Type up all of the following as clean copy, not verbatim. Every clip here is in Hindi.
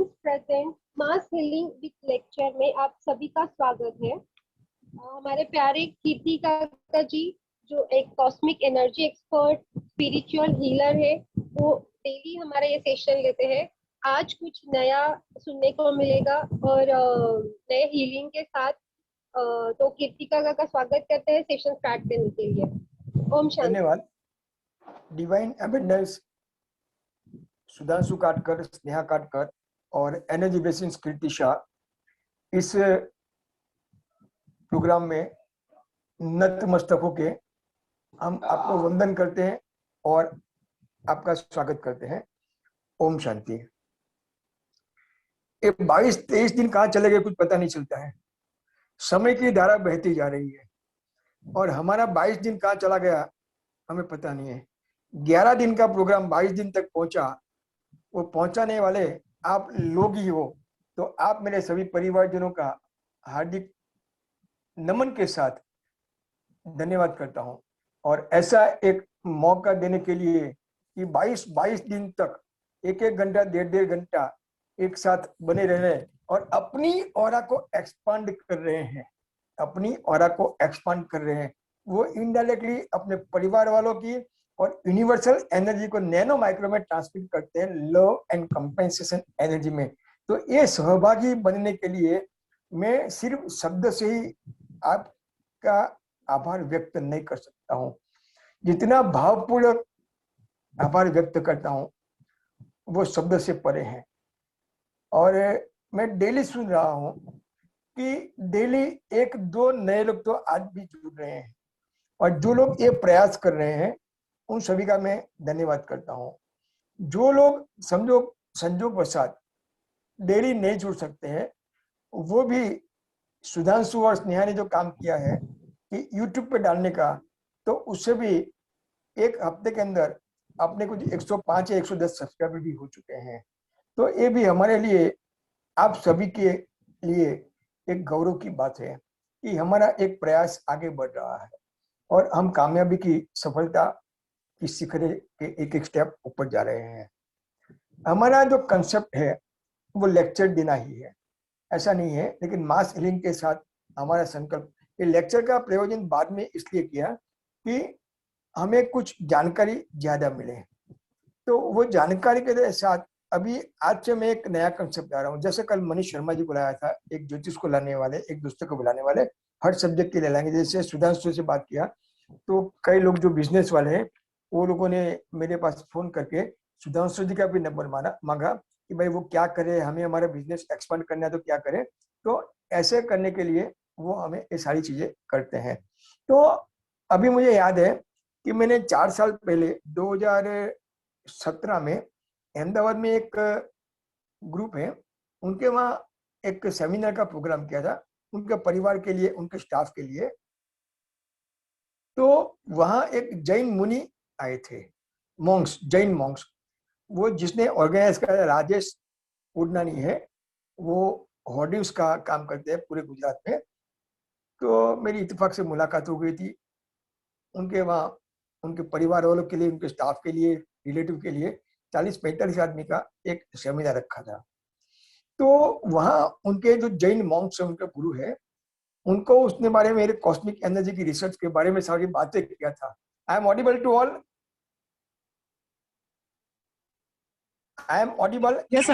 Sessions present mass healing with lecture में आप सभी का स्वागत है। हमारे प्यारे कीर्ति काका जी जो एक cosmic energy expert spiritual healer है, वो डेली हमारा ये सेशन लेते हैं। आज कुछ नया सुनने को मिलेगा और नए हीलिंग के साथ। तो कीर्ति काका का स्वागत करते हैं सेशन स्टार्ट करने के लिए। ओम शांति। धन्यवाद। डिवाइन अबेंडेंस सुधांशु काटकर, स्नेहा काटकर और एनर्जी बेसिस कीर्ति शाह इस प्रोग्राम में नतमस्तक होके हम आपको वंदन करते हैं और आपका स्वागत करते हैं। ओम शांति। ये 22-23 दिन कहाँ चले गए कुछ पता नहीं चलता है। समय की धारा बहती जा रही है और हमारा 22 दिन कहाँ चला गया हमें पता नहीं है। 11 दिन का प्रोग्राम 22 दिन तक पहुंचा, वो पहुंचाने वाले आप लोग ही हो। तो आप मेरे सभी परिवारजनों का हार्दिक नमन के साथ धन्यवाद करता हूं और ऐसा एक मौका देने के लिए कि 22 दिन तक 1-1 घंटा 1.5 घंटा एक साथ बने रह रहे और अपनी ऑरा को एक्सपांड कर रहे हैं, अपनी ऑरा को एक्सपांड कर रहे हैं। वो इनडायरेक्टली अपने परिवार वालों की और यूनिवर्सल एनर्जी को नैनो माइक्रो में ट्रांसमिट करते हैं लव एंड कंपेंसेशन एनर्जी में। तो ये सहभागी बनने के लिए मैं सिर्फ शब्द से ही आपका आभार व्यक्त नहीं कर सकता हूँ। जितना भावपूर्वक आभार व्यक्त करता हूँ वो शब्द से परे है। और मैं डेली सुन रहा हूँ कि डेली 1-2 नए लोग तो आज भी जुड़ रहे हैं और जो लोग ये प्रयास कर रहे हैं उन सभी का मैं धन्यवाद करता हूँ। जो लोग संजोग वसात डेली नहीं जुड़ सकते हैं वो भी सुधांशु और स्नेहा ने जो काम किया है कि YouTube पे डालने का, तो उससे भी एक हफ्ते के अंदर अपने कुछ 105 या 110 सब्सक्राइबर भी हो चुके हैं। तो ये भी हमारे लिए, आप सभी के लिए एक गौरव की बात है कि हमारा एक प्रयास आगे बढ़ रहा है और हम कामयाबी की सफलता की शिखरे के एक स्टेप ऊपर जा रहे हैं। हमारा जो कंसेप्ट है वो लेक्चर देना ही है, ऐसा नहीं है, लेकिन मास हीलिंग के साथ हमारा संकल्प। ये लेक्चर का प्रयोजन बाद में इसलिए किया कि हमें कुछ जानकारी ज्यादा मिले। तो वो जानकारी के साथ अभी आज से मैं एक नया कंसेप्ट ला रहा हूँ। जैसे कल मनीष शर्मा जी बुलाया था, एक ज्योतिष को लाने वाले, एक दोस्तों को बुलाने वाले, हर सब्जेक्ट के लिए लाएंगे। जैसे सुधांशु से बात किया तो कई लोग जो बिजनेस वाले हैं वो लोगों ने मेरे पास फोन करके सुधांशु जी का भी नंबर मांगा कि भाई वो क्या करे, हमें हमारा बिजनेस एक्सपांड करना है तो क्या करें। तो ऐसे करने के लिए वो हमें ये सारी चीजें करते हैं। तो अभी मुझे याद है कि मैंने 4 साल पहले 2017 में अहमदाबाद में एक ग्रुप है, उनके वहाँ एक सेमिनार का प्रोग्राम किया था उनके परिवार के लिए, उनके स्टाफ के लिए। तो वहाँ एक जैन मुनि आए थे, मॉन्क्स, जैन मॉन्क्स। वो जिसने ऑर्गेनाइज किया राजेश उडनानी है, वो होर्डिंग्स का काम करते हैं पूरे गुजरात में। तो मेरी इत्तेफाक से मुलाकात हो गई थी उनके वहाँ, उनके परिवार वालों के लिए, उनके स्टाफ के लिए, रिलेटिव के लिए 40-45 आदमी का एक सेमिनार रखा था। तो वहाँ उनके जो जैन मॉन्क्स है, उनके गुरु है, उनको उसने बारे में मेरे कॉस्मिक एनर्जी की रिसर्च के बारे में सारी बातें किया था। I am audible to all? I am audible? Yes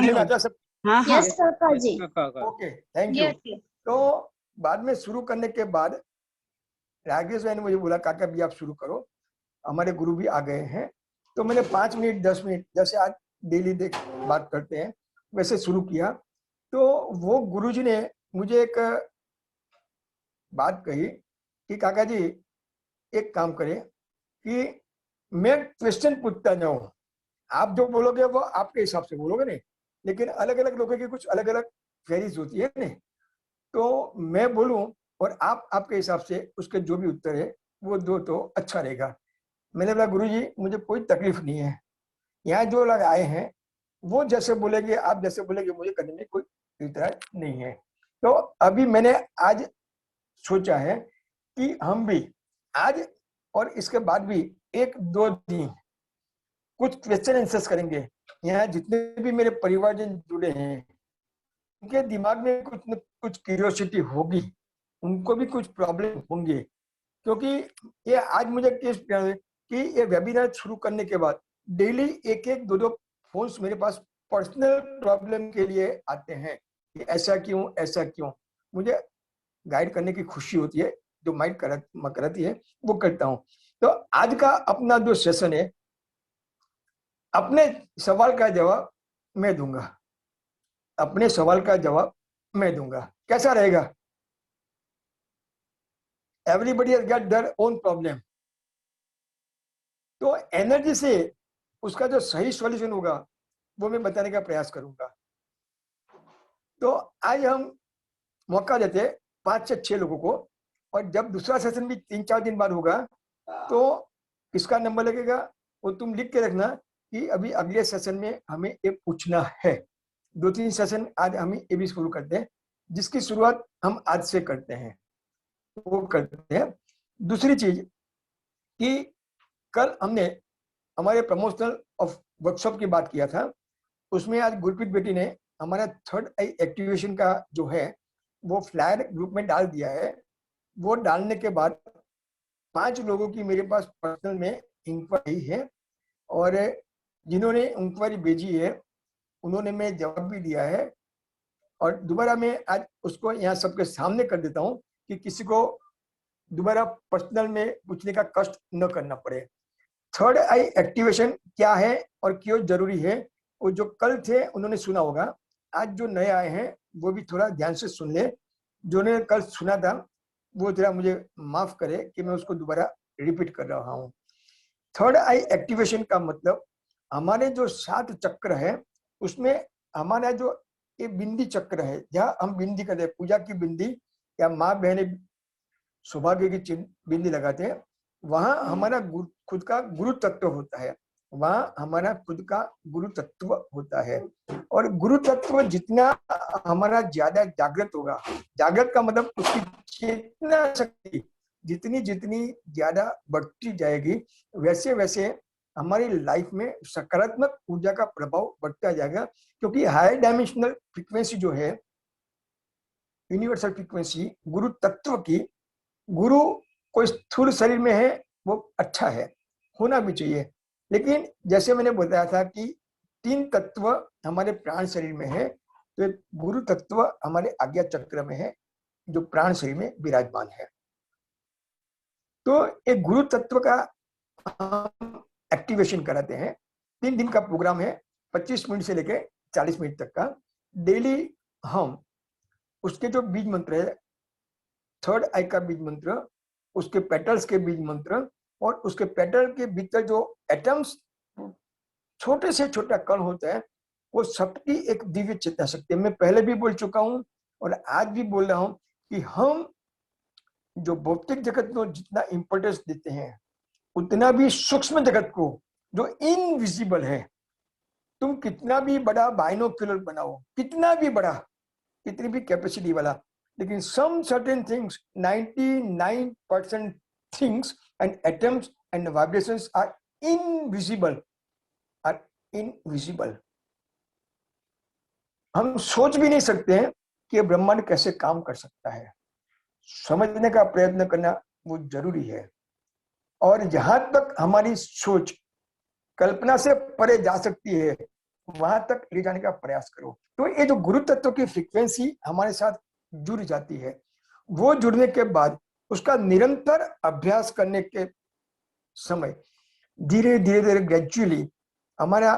काका जी। Okay, thank you. तो बाद में शुरू करने के बाद राजेश भाई ने मुझे बोला काका भी आप शुरू करो, हमारे गुरु भी आ गए हैं। तो मैंने 5 मिनट 10 मिनट जैसे आज डेली बात करते हैं वैसे शुरू किया। तो वो गुरुजी ने मुझे एक बात कही कि काका जी एक काम करें कि मैं क्वेश्चन पूछता जाऊं, आप जो बोलोगे वो आपके हिसाब से बोलोगे नहीं, लेकिन अलग अलग लोगों की कुछ अलग अलग क्वेरीज होती है नहीं। तो मैं बोलूं और आप आपके हिसाब से उसके जो भी उत्तर है वो दो तो अच्छा रहेगा। मैंने बोला गुरुजी मुझे कोई तकलीफ नहीं है, यहाँ जो लोग आए हैं वो जैसे बोलेंगे, आप जैसे बोलेंगे, मुझे करने में कोई इतराज नहीं है। तो अभी मैंने आज सोचा है कि हम भी आज और इसके बाद भी 1-2 दिन कुछ क्वेश्चन आंसर्स करेंगे। यहाँ जितने भी मेरे परिवारजन जुड़े हैं उनके दिमाग में कुछ न कुछ क्यूरियोसिटी होगी, उनको भी कुछ प्रॉब्लम होंगे, क्योंकि ये आज मुझे केस कि ये वेबिनार शुरू करने के बाद डेली एक एक दो दो फोन्स मेरे पास पर्सनल प्रॉब्लम के लिए आते हैं कि ऐसा क्यों। मुझे गाइड करने की खुशी होती है, जो माइंड कराती है वो करता हूँ। तो आज का अपना जो सेशन है, अपने सवाल का जवाब मैं दूंगा, अपने सवाल का जवाब मैं दूंगा। कैसा रहेगा? Everybody has got their own problem, तो एनर्जी से उसका जो सही सॉल्यूशन होगा वो मैं बताने का प्रयास करूंगा। तो आज हम मौका देते 5 से 6 लोगों को, और जब दूसरा सेशन भी 3-4 दिन बाद होगा तो किसका नंबर लगेगा वो तुम लिख के रखना कि अभी अगले सेशन में हमें ये पूछना है। 2-3 सेशन आज हम ये भी शुरू करते हैं, जिसकी शुरुआत हम आज से करते हैं, वो करते हैं। दूसरी चीज कि कल हमने हमारे प्रमोशनल ऑफ वर्कशॉप की बात किया था, उसमें आज गुरप्रीत बेटी ने हमारा थर्ड आई एक्टिवेशन का जो है वो फ्लायर ग्रुप में डाल दिया है। वो डालने के बाद 5 लोगों की मेरे पास पर्सनल में इंक्वायरी है, और जिन्होंने इंक्वायरी भेजी है उन्होंने मैं जवाब भी दिया है, और दोबारा मैं आज उसको यहाँ सबके सामने कर देता हूँ कि किसी को दोबारा पर्सनल में पूछने का कष्ट न करना पड़े। थर्ड आई एक्टिवेशन क्या है और क्यों जरूरी है, वो जो कल थे उन्होंने सुना होगा। आज जो नए आए हैं वो भी थोड़ा ध्यान से सुन ले, जो ने कल सुना था वो जरा मुझे माफ करे कि मैं उसको दोबारा रिपीट कर रहा हूँ। थर्ड आई एक्टिवेशन का मतलब हमारे जो 7 चक्र है उसमें हमारा जो ये बिंदी चक्र है, जहाँ हम बिंदी करते हैं, पूजा की बिंदी या माँ बहने सौभाग्य की बिंदी लगाते हैं, वहां हमारा खुद का गुरु तत्व होता है, वहां हमारा खुद का गुरु तत्व होता है। और गुरु तत्व जितना हमारा ज्यादा जागृत होगा, जागृत का मतलब उसकी चेतना शक्ति जितनी जितनी ज्यादा बढ़ती जाएगी, वैसे वैसे हमारी लाइफ में सकारात्मक ऊर्जा का प्रभाव बढ़ता जाएगा। क्योंकि हाई डायमेंशनल फ्रीक्वेंसी जो है, यूनिवर्सल फ्रीक्वेंसी गुरु तत्व की, गुरु कोई स्थूल शरीर में है वो अच्छा है, होना भी चाहिए, लेकिन जैसे मैंने बताया था कि 3 तत्व हमारे प्राण शरीर में है, तो गुरु तत्व हमारे आज्ञा चक्र में है जो प्राण शरीर में विराजमान है। तो एक गुरु तत्व का एक्टिवेशन कराते हैं। 3 दिन का प्रोग्राम है, 25 मिनट से लेकर 40 मिनट तक का। डेली हम उसके जो बीज मंत्र है, थर्ड आई का बीज मंत्र, उसके पेटल्स के बीज मंत्र, और उसके पेटल के भीतर जो एटम्स छोटे से छोटा कण होता है, वो सबकी एक दिव्य चेतना शक्ति है। मैं पहले भी बोल चुका हूं और आज भी बोल रहा हूं कि हम जो भौतिक जगत को जितना इंपॉर्टेंस देते हैं, उतना भी सूक्ष्म जगत को जो इनविजिबल है, तुम कितना भी बड़ा बाइनोक्यूलर बनाओ, कितना भी बड़ा, कितनी भी कैपेसिटी वाला, लेकिन some certain things, 99% things and atoms and vibrations are invisible, are invisible. हम सोच भी नहीं सकते हैं कि ब्रह्मांड कैसे काम कर सकता है। समझने का प्रयत्न करना वो जरूरी है, और जहां तक हमारी सोच कल्पना से परे जा सकती है वहां तक ले जाने का प्रयास करो। तो ये जो गुरु तत्व की फ्रीक्वेंसी हमारे साथ जुड़ जाती है, वो जुड़ने के बाद उसका निरंतर अभ्यास करने के समय धीरे धीरे धीरे ग्रेजुअली हमारा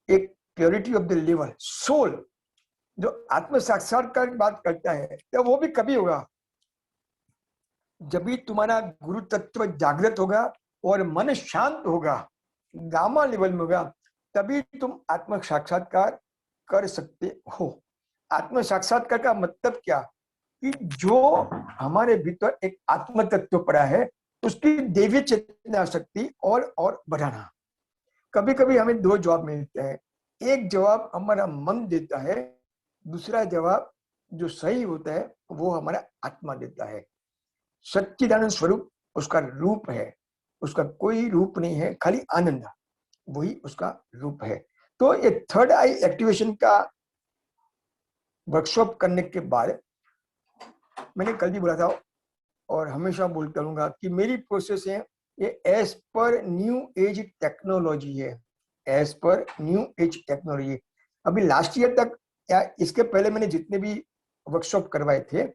एक purity of the level soul जो आत्म साक्षात्कार की बात करता है, तो वो भी कभी होगा जब भी तुम्हारा गुरु तत्व जागृत होगा और मन शांत होगा, गामा लेवल में होगा, तभी तुम आत्म साक्षात्कार कर सकते हो। आत्म साक्षात्कार का मतलब क्या कि जो हमारे भीतर एक आत्म तत्व पड़ा है उसकी दैवीय चेतना शक्ति और बढ़ाना। कभी कभी हमें 2 जवाब मिलते हैं, एक जवाब हमारा मन देता है, दूसरा जवाब जो सही होता है वो हमारा आत्मा देता है। सच्चिदानंद स्वरूप उसका रूप है, उसका कोई रूप नहीं है, खाली आनंद, वही उसका रूप है। तो ये थर्ड आई एक्टिवेशन का वर्कशॉप करने के बाद मैंने कल भी बोला था और हमेशा बोलता रहूंगा कि मेरी प्रोसेस है ये एज पर न्यू एज टेक्नोलॉजी है, एज पर न्यू एज टेक्नोलॉजी। अभी लास्ट ईयर तक या इसके पहले मैंने जितने भी वर्कशॉप करवाए थे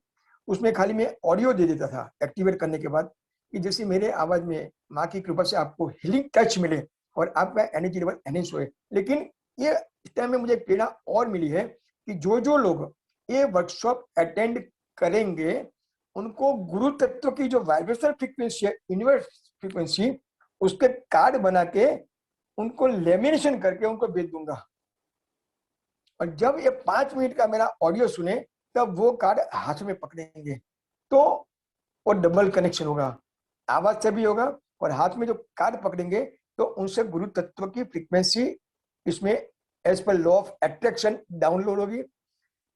उसमें खाली मैं ऑडियो दे देता था एक्टिवेट करने के बाद, कि जैसे मेरे आवाज में माँ की कृपा से आपको हीलिंग टच मिले और आपका एनर्जी लेवल एनहेंस होए। लेकिन ये इस टाइम में मुझे प्रेरणा और मिली है कि जो जो लोग ये वर्कशॉप अटेंड करेंगे उनको गुरु तत्व की जो वाइब्रेशनल फ्रीक्वेंसी है, यूनिवर्स फ्रीक्वेंसी, उसके कार्ड बना के उनको लेमिनेशन करके उनको भेज दूंगा। और जब ये 5 मिनट का मेरा ऑडियो सुने तब वो कार्ड हाथ में पकड़ेंगे तो वो डबल कनेक्शन होगा, आवाज से भी होगा और हाथ में जो कार्ड पकड़ेंगे तो उनसे गुरु तत्व की फ्रीक्वेंसी इसमें as per law of attraction download होगी।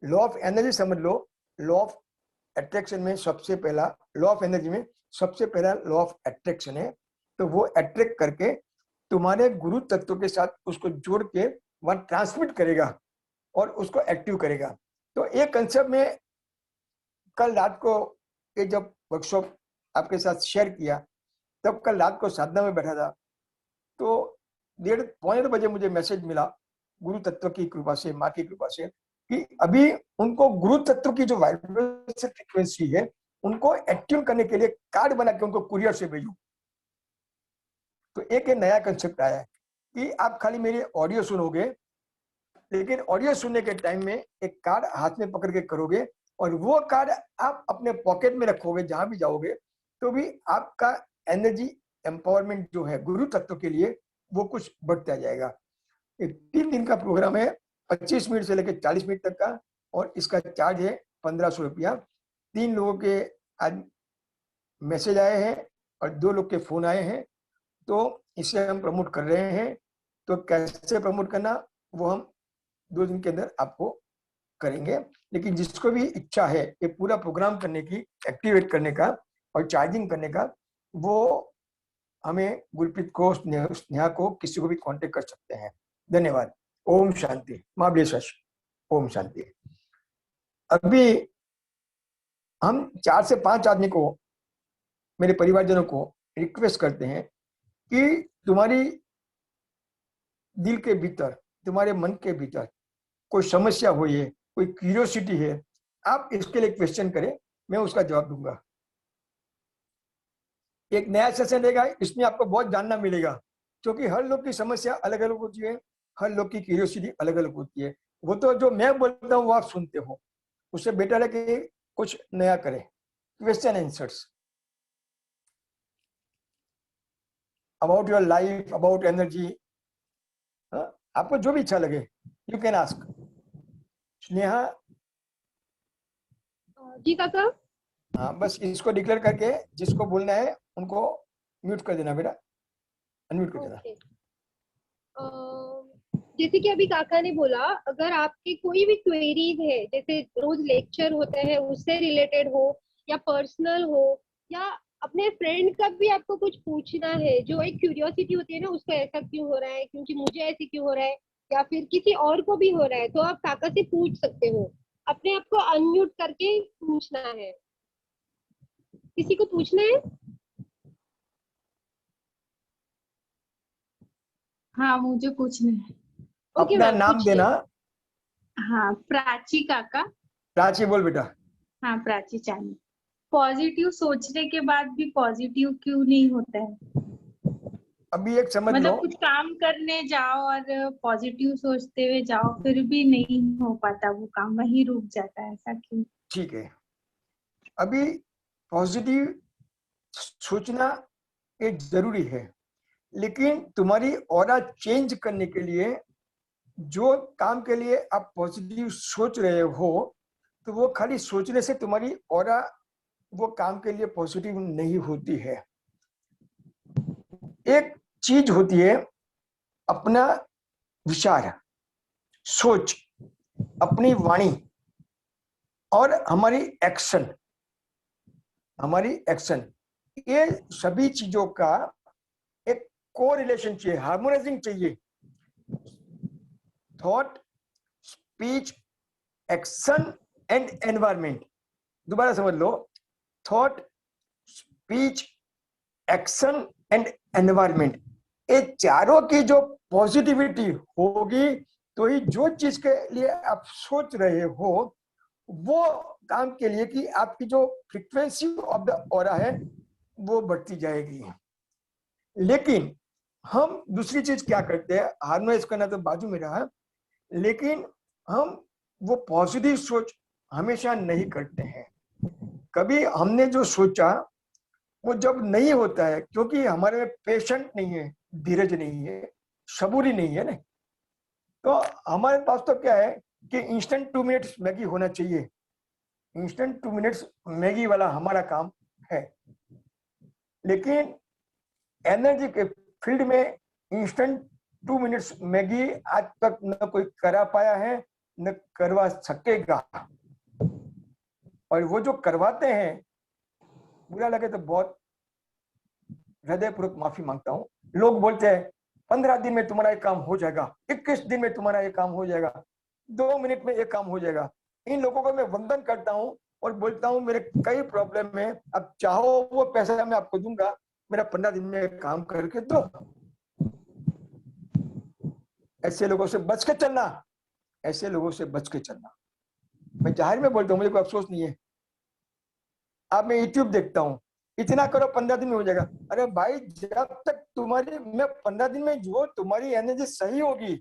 लॉ ऑफ एनर्जी समझ लो, लॉ ऑफ अट्रैक्शन में सबसे पहला, लॉ ऑफ एनर्जी में सबसे पहला लॉ ऑफ अट्रैक्शन है। तो वो अट्रैक्ट करके तुम्हारे गुरु तत्व के साथ उसको जोड़ के वहां ट्रांसमिट करेगा और उसको एक्टिव करेगा। तो ये कंसेप्ट में कल रात को ये जब वर्कशॉप आपके साथ शेयर किया तब कल रात को साधना में बैठा था तो 1:30-2 बजे मुझे मैसेज मिला गुरु तत्व की कृपा से, माँ की कृपा से, कि अभी उनको गुरु तत्व की जो वाइब्रेशन फ्रीक्वेंसी है उनको एक्टिव करने के लिए कार्ड बना के उनको कुरियर से भेजो। तो एक नया कंसेप्ट आया है कि आप खाली मेरे ऑडियो सुनोगे लेकिन ऑडियो सुनने के टाइम में एक कार्ड हाथ में पकड़ के करोगे और वो कार्ड आप अपने पॉकेट में रखोगे जहां भी जाओगे तो भी आपका एनर्जी एम्पावरमेंट जो है गुरु तत्व के लिए वो कुछ बढ़ता जाएगा। 3 दिन का प्रोग्राम है, 25 मिनट से लेकर 40 मिनट तक का, और इसका चार्ज है 1500 रुपया। 3 लोगों के आज मैसेज आए हैं और 2 लोग के फोन आए हैं, तो इसे हम प्रमोट कर रहे हैं। तो कैसे प्रमोट करना वो हम 2 दिन के अंदर आपको करेंगे। लेकिन जिसको भी इच्छा है ये पूरा प्रोग्राम करने की, एक्टिवेट करने का और चार्जिंग करने का, वो हमें गुरप्रीत को, स्नेहा को, किसी को भी कांटेक्ट कर सकते हैं। धन्यवाद। ओम शांति। मां ब्लेस। ओम शांति। अभी हम 4 से 5 आदमी को, मेरे परिवारजनों को रिक्वेस्ट करते हैं कि तुम्हारी दिल के भीतर, तुम्हारे मन के भीतर कोई समस्या हुई है, कोई क्यूरियोसिटी है, आप इसके लिए क्वेश्चन करें, मैं उसका जवाब दूंगा। एक नया सेशन रहेगा, इसमें आपको बहुत जानना मिलेगा क्योंकि हर लोग की समस्या अलग अलग होती है, हर लोग की क्यूरियोसिटी अलग अलग होती है। वो तो जो मैं बोलता हूँ वो आप सुनते हो, उससे बेटर है कि कुछ नया करें। Question answers about your life, about energy, आपको जो भी अच्छा लगे यू कैन आस्क। स्नेहा जी काका। हाँ, बस इसको डिक्लेयर करके जिसको बोलना है उनको म्यूट कर देना बेटा, अनम्यूट कर देना। ओके। जैसे कि अभी काका ने बोला, अगर आपके कोई भी क्वेरीज है, जैसे रोज लेक्चर होते हैं उससे रिलेटेड हो या पर्सनल हो या अपने फ्रेंड का भी आपको कुछ पूछना है, जो एक क्यूरियोसिटी होती है ना, उसको ऐसा क्यों हो रहा है, क्योंकि मुझे ऐसे क्यों हो रहा है, या फिर किसी और को भी हो रहा है, तो आप काका से पूछ सकते हो। अपने आप को अनम्यूट करके पूछना है। किसी को पूछना है? हाँ मुझे पूछना है। ओके अपना मैम, नाम पूछिए। देना। हाँ प्राची काका। प्राची बोल बेटा। हाँ प्राची चांदी। पॉजिटिव सोचने के बाद भी पॉजिटिव क्यों नहीं होता है? अभी एक समझ लो, मतलब कुछ काम करने जाओ और पॉजिटिव सोचते हुए जाओ फिर भी नहीं हो पाता वो काम, वहीं रुक जाता है, ऐसा क्यों? ठीक है, अभी पॉजिटिव सोचना एक जरूरी है, लेकिन तुम्हारी ऑरा चेंज करने के लिए जो काम के लिए आप पॉजिटिव सोच रहे हो तो वो खाली सोचने से तुम्हारी ऑरा वो काम के लिए पॉजिटिव नहीं होती है। एक चीज होती है अपना विचार, सोच, अपनी वाणी और हमारी एक्शन, हमारी एक्शन, ये सभी चीजों का एक कोरिलेशन चाहिए, हार्मोनाइजिंग चाहिए। Thought, speech action and environment. दोबारा समझ लो, thought, speech, action and environment, ये चारों की जो पॉजिटिविटी होगी तो ही जो चीज के लिए आप सोच रहे हो वो काम के लिए कि आपकी जो फ्रीक्वेंसी ऑफ द ऑरा है वो बढ़ती जाएगी। लेकिन हम दूसरी चीज क्या करते हैं, हार्मोनाइज करना तो बाजू में रहा, लेकिन हम वो पॉजिटिव सोच हमेशा नहीं करते हैं। कभी हमने जो सोचा वो जब नहीं होता है, क्योंकि हमारे में पेशेंट नहीं है, धीरज नहीं है, सबूरी नहीं है ना, तो हमारे पास तो क्या है कि इंस्टेंट 2 मिनट्स मैगी होना चाहिए। इंस्टेंट 2 मिनट्स मैगी वाला हमारा काम है। लेकिन एनर्जी के फील्ड में इंस्टेंट 2 मिनट्स मैगी आज तक न कोई करा पाया है, न करवा सकेगा। और वो जो करवाते हैं, बुरा लगे तो बहुत हृदयपूर्वक माफी मांगता हूँ, लोग बोलते हैं 15 दिन में तुम्हारा ये काम हो जाएगा, 21 दिन में तुम्हारा ये काम हो जाएगा, 2 मिनट में ये काम हो जाएगा। इन लोगों को मैं वंदन करता हूँ और बोलता हूँ मेरे कई प्रॉब्लम है, अब चाहो वो पैसा मैं आपको दूंगा, मेरा 15 दिन में काम करके दो। ऐसे लोगों से बच के चलना, ऐसे लोगों से बच के चलना। मैं जाहिर में बोलता हूँ, मुझे कोई अफसोस नहीं है। अब मैं यूट्यूब देखता हूँ, इतना करो 15 दिन में हो जाएगा। अरे भाई, जब तक तुम्हारी मैं 15 दिन में जो तुम्हारी एनर्जी सही होगी,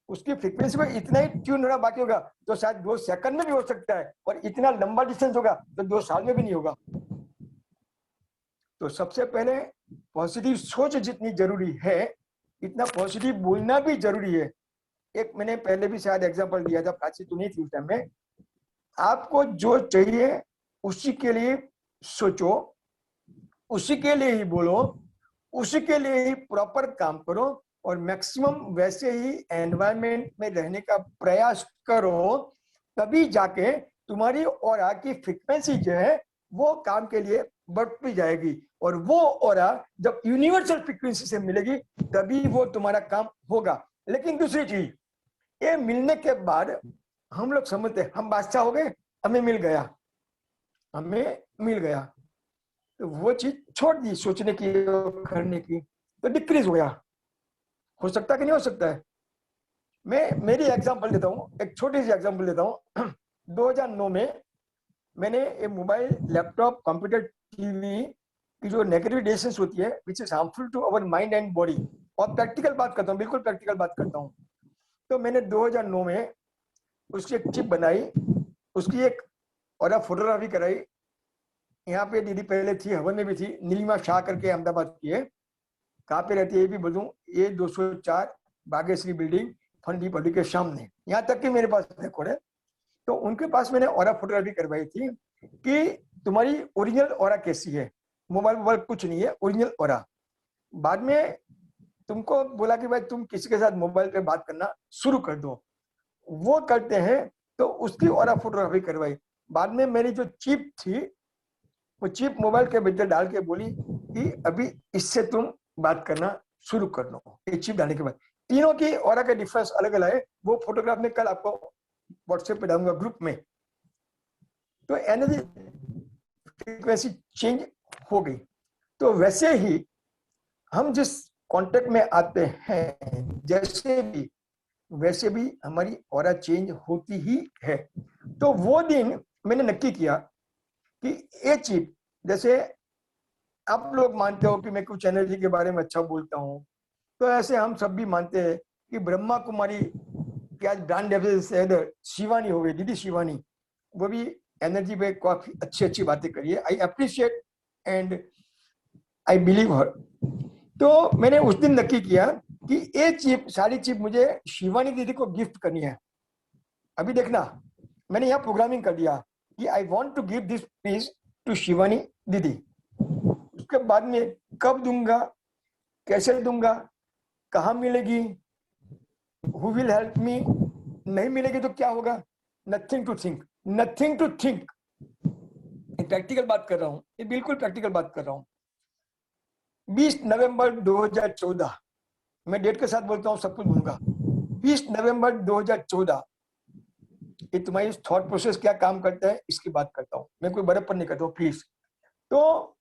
उसकी फ्रीक्वेंसी को इतना ही ट्यून होना बाकी होगा, तो शायद 2 सेकंड में भी हो सकता है, और इतना लंबा डिस्टेंस होगा तो 2 साल में भी नहीं होगा। तो सबसे पहले पॉजिटिव सोच जितनी जरूरी है, इतना पॉजिटिव बोलना भी जरूरी है। एक मैंने पहले भी शायद एग्जांपल दिया था, प्राची तो नहीं थी उस टाइम में। आपको जो चाहिए उसी के लिए सोचो, उसी के लिए ही बोलो, उसी के लिए ही प्रॉपर काम करो, और मैक्सिमम वैसे ही एनवायरनमेंट में रहने का प्रयास करो। तभी जाके तुम्हारी ऑरा की फ्रीक्वेंसी जो है वो काम के लिए बढ़ती जाएगी, और वो ऑरा जब यूनिवर्सल फ्रीक्वेंसी से मिलेगी तभी वो तुम्हारा काम होगा। लेकिन दूसरी चीज, ये मिलने के बाद हम लोग समझते हैं हम बादशाह हो गए, हमें मिल गया, हमें मिल गया, तो वो चीज छोड़ दी सोचने की, करने की, तो डिक्रीज हो गया। हो सकता है कि नहीं हो सकता है? मैं मेरी एग्जांपल देता हूँ, एक छोटी सी एग्जांपल देता हूँ। 2009 में मैंने ये मोबाइल, लैपटॉप, कंप्यूटर, टीवी की जो नेगेटिव रेडिएशंस होती है which is harmful to our mind and body, और प्रैक्टिकल बात करता हूँ, बिल्कुल प्रैक्टिकल बात करता हूँ। तो मैंने 2009 में उसकी एक चिप बनाई, उसकी एक और फोटोग्राफी कराई। यहाँ पे दीदी पहले थी, हवन में भी थी, नीलिमा शाह करके, अहमदाबाद की है। कहाँ पे रहती है ये भी बोलूं, ये 204 बागेश्वरी बिल्डिंग, फंडी पल्ली के सामने। यहाँ तक कि मेरे पास रिकॉर्ड है। तो उनके पास मैंने ऑरा फोटोग्राफी करवाई थी कि तुम्हारी ओरिजिनल ऑरा कैसी है, मोबाइल कुछ नहीं है, ओरिजिनल ऑरा। बाद में तुमको बोला कि भाई तुम किसी के साथ मोबाइल पे बात करना शुरू कर दो, वो करते हैं, तो उसकी ऑरा फोटोग्राफी करवाई। बाद में मेरी जो चिप थी, वो चिप मोबाइल के भीतर डाल के बोली कि अभी इससे तुम बात करना शुरू कर लो। ये चिप डालने के बाद तीनों की ऑरा का डिफरेंस अलग अलग है। वो फोटोग्राफ में कल आपको व्हाट्सएप पे डालूंगा ग्रुप में। तो एनर्जी फ्रीक्वेंसी चेंज हो गई। तो वैसे ही हम जिस कांटेक्ट में आते हैं, जैसे भी वैसे भी हमारी ऑरा चेंज होती ही है। तो वो दिन मैंने नक्की किया कि ये चीज, जैसे आप लोग मानते हो कि मैं कुछ एनर्जी के बारे में अच्छा बोलता हूँ, तो ऐसे हम सब भी मानते हैं कि ब्रह्मा कुमारी की आज ब्रांड एम्बेसडर शिवानी हो गई, दीदी शिवानी, वो भी एनर्जी पे काफी अच्छी अच्छी बातें करी है। I appreciate and I believe her. तो मैंने उस दिन नक्की किया कि ये चिप, सारी चिप मुझे शिवानी दीदी को गिफ्ट करनी है। अभी देखना, मैंने यहाँ प्रोग्रामिंग कर दिया कि I want to give this peace to Shivani दीदी। उसके बाद में कब दूंगा, कैसे दूंगा, कहाँ मिलेगी, हु विल हेल्प मी, नहीं मिलेगी तो क्या होगा, nothing to think, nothing to think. Practical बात कर रहा हूँ, ये बिल्कुल प्रैक्टिकल बात कर रहा हूँ। 20 नवंबर 2014, मैं डेट के साथ बोलता हूँ, सब कुछ भूलूंगा। 20 नवंबर 2014 ये तुम्हारी थॉट प्रोसेस क्या काम करता है इसकी बात करता हूँ, मैं कोई बड़प्पन नहीं करता हूँ प्लीज। तो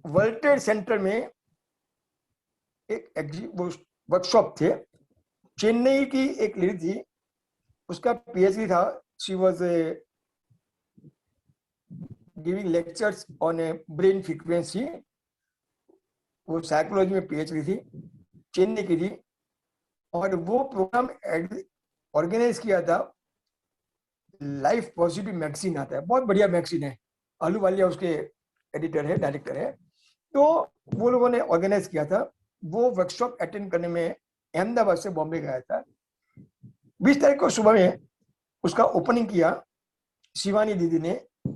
वर्ल्ड ट्रेड सेंटर में एक वर्कशॉप थे, चेन्नई की एक लेडी थी, उसका पीएचडी था, she was giving lectures on A brain frequency, वो साइकोलॉजी में पीएचडी थी, चेन्नई की थी, और वो प्रोग्राम ऑर्गेनाइज किया था। लाइफ पॉजिटिव मैगजीन आता है, बहुत बढ़िया मैगजीन है, आलू वालिया उसके एडिटर है, डायरेक्टर है। तो वो लोगों ने ऑर्गेनाइज किया था, वो वर्कशॉप अटेंड करने में अहमदाबाद से बॉम्बे गया था। 20 तारीख को सुबह में उसका ओपनिंग किया, शिवानी दीदी ने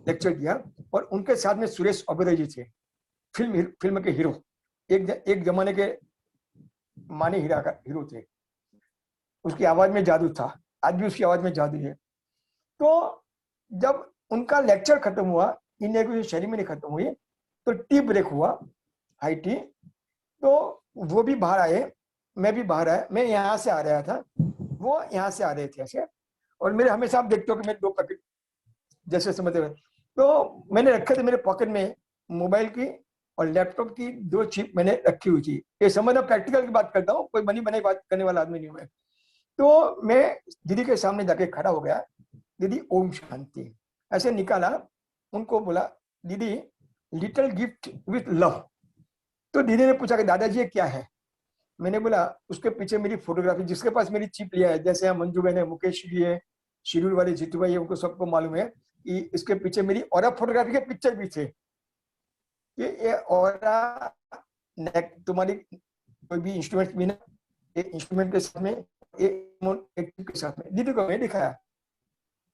लेक्चर किया, और उनके साथ में सुरेश ओबेरॉय जी थे, फिल्म के हीरो, एक जमाने के मानी हीरो थे। उसकी आवाज में जादू था, आज भी उसकी आवाज में जादू है। तो जब उनका लेक्चर खत्म हुआ, इनॉग्रेशन सेरेमनी खत्म हुई, तो टी ब्रेक हुआ, हाई टी। तो वो भी बाहर आए, मैं भी बाहर आया, मैं यहाँ से आ रहा था, वो यहाँ से आ रहे थे ऐसे, और मेरे हमेशा आप देखते हो कि मैं 2 पैकेट जैसे समझते हुए, तो मैंने रखे थे मेरे पॉकेट में, मोबाइल की और लैपटॉप की 2 चिप मैंने रखी हुई थी। ये समझना, प्रैक्टिकल की बात करता हूँ, कोई बनी बनाई बात करने वाला आदमी नहीं हूँ। तो मैं दीदी के सामने जाके खड़ा हो गया, दीदी ओम शांति ऐसे निकाला, उनको बोला दीदी लिटिल गिफ्ट विथ लव। तो दीदी ने पूछा कि दादाजी ये क्या है? मैंने बोला उसके पीछे मेरी फोटोग्राफी, जिसके पास मेरी चिप लिया है, जैसे हम मंजू बहन है, मुकेश जी है, शिड्यूल वाले जीतू भाई है, उनको सबको मालूम है कि इसके पीछे मेरी और फोटोग्राफी के पिक्चर भी थे। ये और तुम्हारी कोई भी इंस्ट्रूमेंट भी ना, एक इंस्ट्रूमेंट के साथ में एक के साथ में दीदी को मैं दिखाया।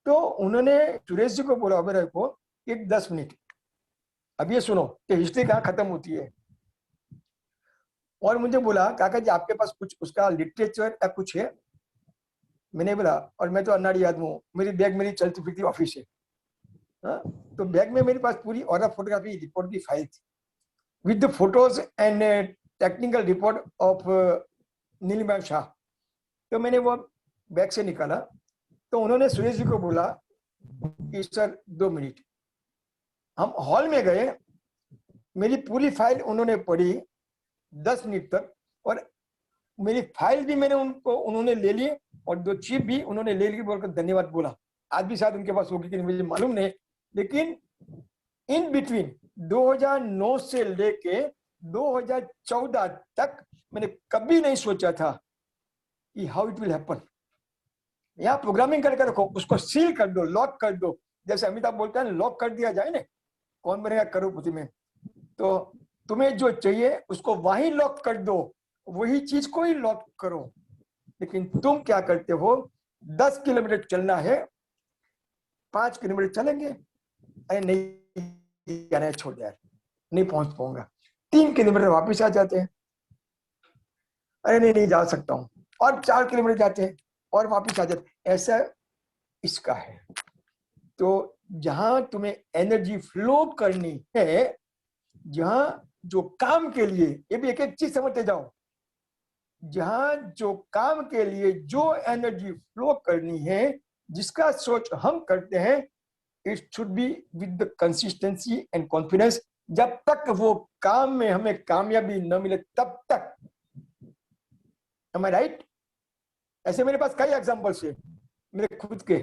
तो उन्होंने सुरेश जी को बोला ओबेरॉय को, एक 10 मिनट अब ये सुनो कि हिस्ट्री कहाँ खत्म होती है, और मुझे बोला काका जी आपके पास कुछ उसका लिटरेचर या कुछ है? मैंने बोला, और मैं तो अनाड़ी आदमी हूँ, मेरी बैग मेरी चलती फिरती ऑफिस है, तो बैग में मेरे पास पूरी और फोटोग्राफी रिपोर्ट की फाइल थी with the photos and technical report of Nilima Shah. तो मैंने वो बैग से निकाला, तो उन्होंने सुरेश जी को बोला कि सर 2 मिनट। हम हॉल में गए, मेरी पूरी फाइल उन्होंने पढ़ी 10 मिनट तक, और मेरी फाइल भी उन्होंने ले ली, और 2 चिप भी उन्होंने ले ली, बोलकर धन्यवाद बोला। आज भी शायद उनके पास होगी कि मुझे मालूम नहीं, लेकिन इन बिटवीन 2009 से लेके 2014 तक मैंने कभी नहीं सोचा था कि हाउ इट विल हैपन। यहाँ प्रोग्रामिंग करके रखो, उसको सील कर दो, लॉक कर दो, जैसे अमिताभ बोलता है लॉक कर दिया जाए ना, कौन बनेगा करोड़पति में। तो तुम्हें जो चाहिए उसको वहीं लॉक कर दो, वही चीज को ही लॉक करो। लेकिन तुम क्या करते हो, 10 किलोमीटर चलना है, 5 किलोमीटर चलेंगे, अरे नहीं जाना है, छोड़ यार नहीं पहुंच पाऊंगा, 3 किलोमीटर वापिस आ जाते हैं, अरे नहीं जा सकता हूँ, और 4 किलोमीटर जाते हैं और वापिस आ जाते, ऐसा इसका है। तो जहां तुम्हें एनर्जी फ्लो करनी है, जहां जो काम के लिए, ये भी एक एक चीज समझते जाओ, जहां जो काम के लिए जो एनर्जी फ्लो करनी है, जिसका सोच हम करते हैं, it should be with the consistency and confidence. जब तक वो काम में हमें कामयाबी न मिले तब तक, am I right? ऐसे मेरे पास कई एग्जांपल्स है मेरे खुद के,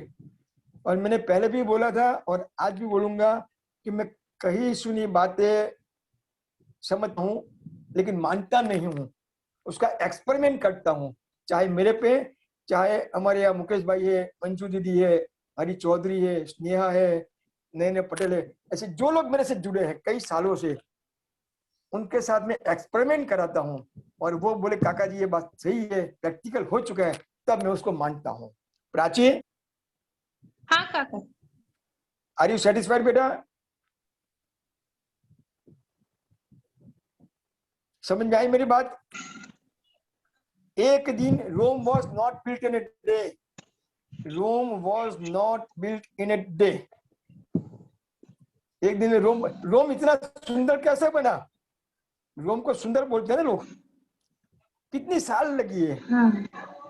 और मैंने पहले भी बोला था और आज भी बोलूंगा कि मैं कहीं सुनी बातें समझता हूं लेकिन मानता नहीं हूं, उसका एक्सपेरिमेंट करता हूं, चाहे मेरे पे, चाहे हमारे यहाँ मुकेश भाई है, मंजू दीदी है, हरी चौधरी है, स्नेहा है, नैने पटेल है, ऐसे जो लोग मेरे से जुड़े हैं कई सालों से, उनके साथ में एक्सपेरिमेंट कराता हूं, और वो बोले काका जी ये बात सही है, प्रैक्टिकल हो चुका है, तब मैं उसको मानता हूं। प्राची, हाँ काका। आर यू सेटिस्फाइड बेटा? समझ में आई मेरी बात? एक दिन Rome was not built in a day, Rome was not built in a day. एक दिन रोम इतना सुंदर कैसे बना? रोम को सुंदर बोलते हैं ना लोग, कितनी साल लगी है, हाँ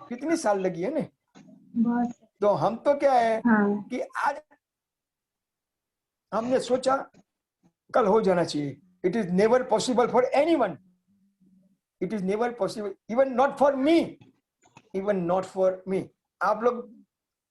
कितनी साल लगी है ना, बहुत। तो हम तो क्या है हाँ कि आज हमने सोचा कल हो जाना चाहिए. It is never possible for anyone. It is never possible, even not for me, even not for me. आप लोग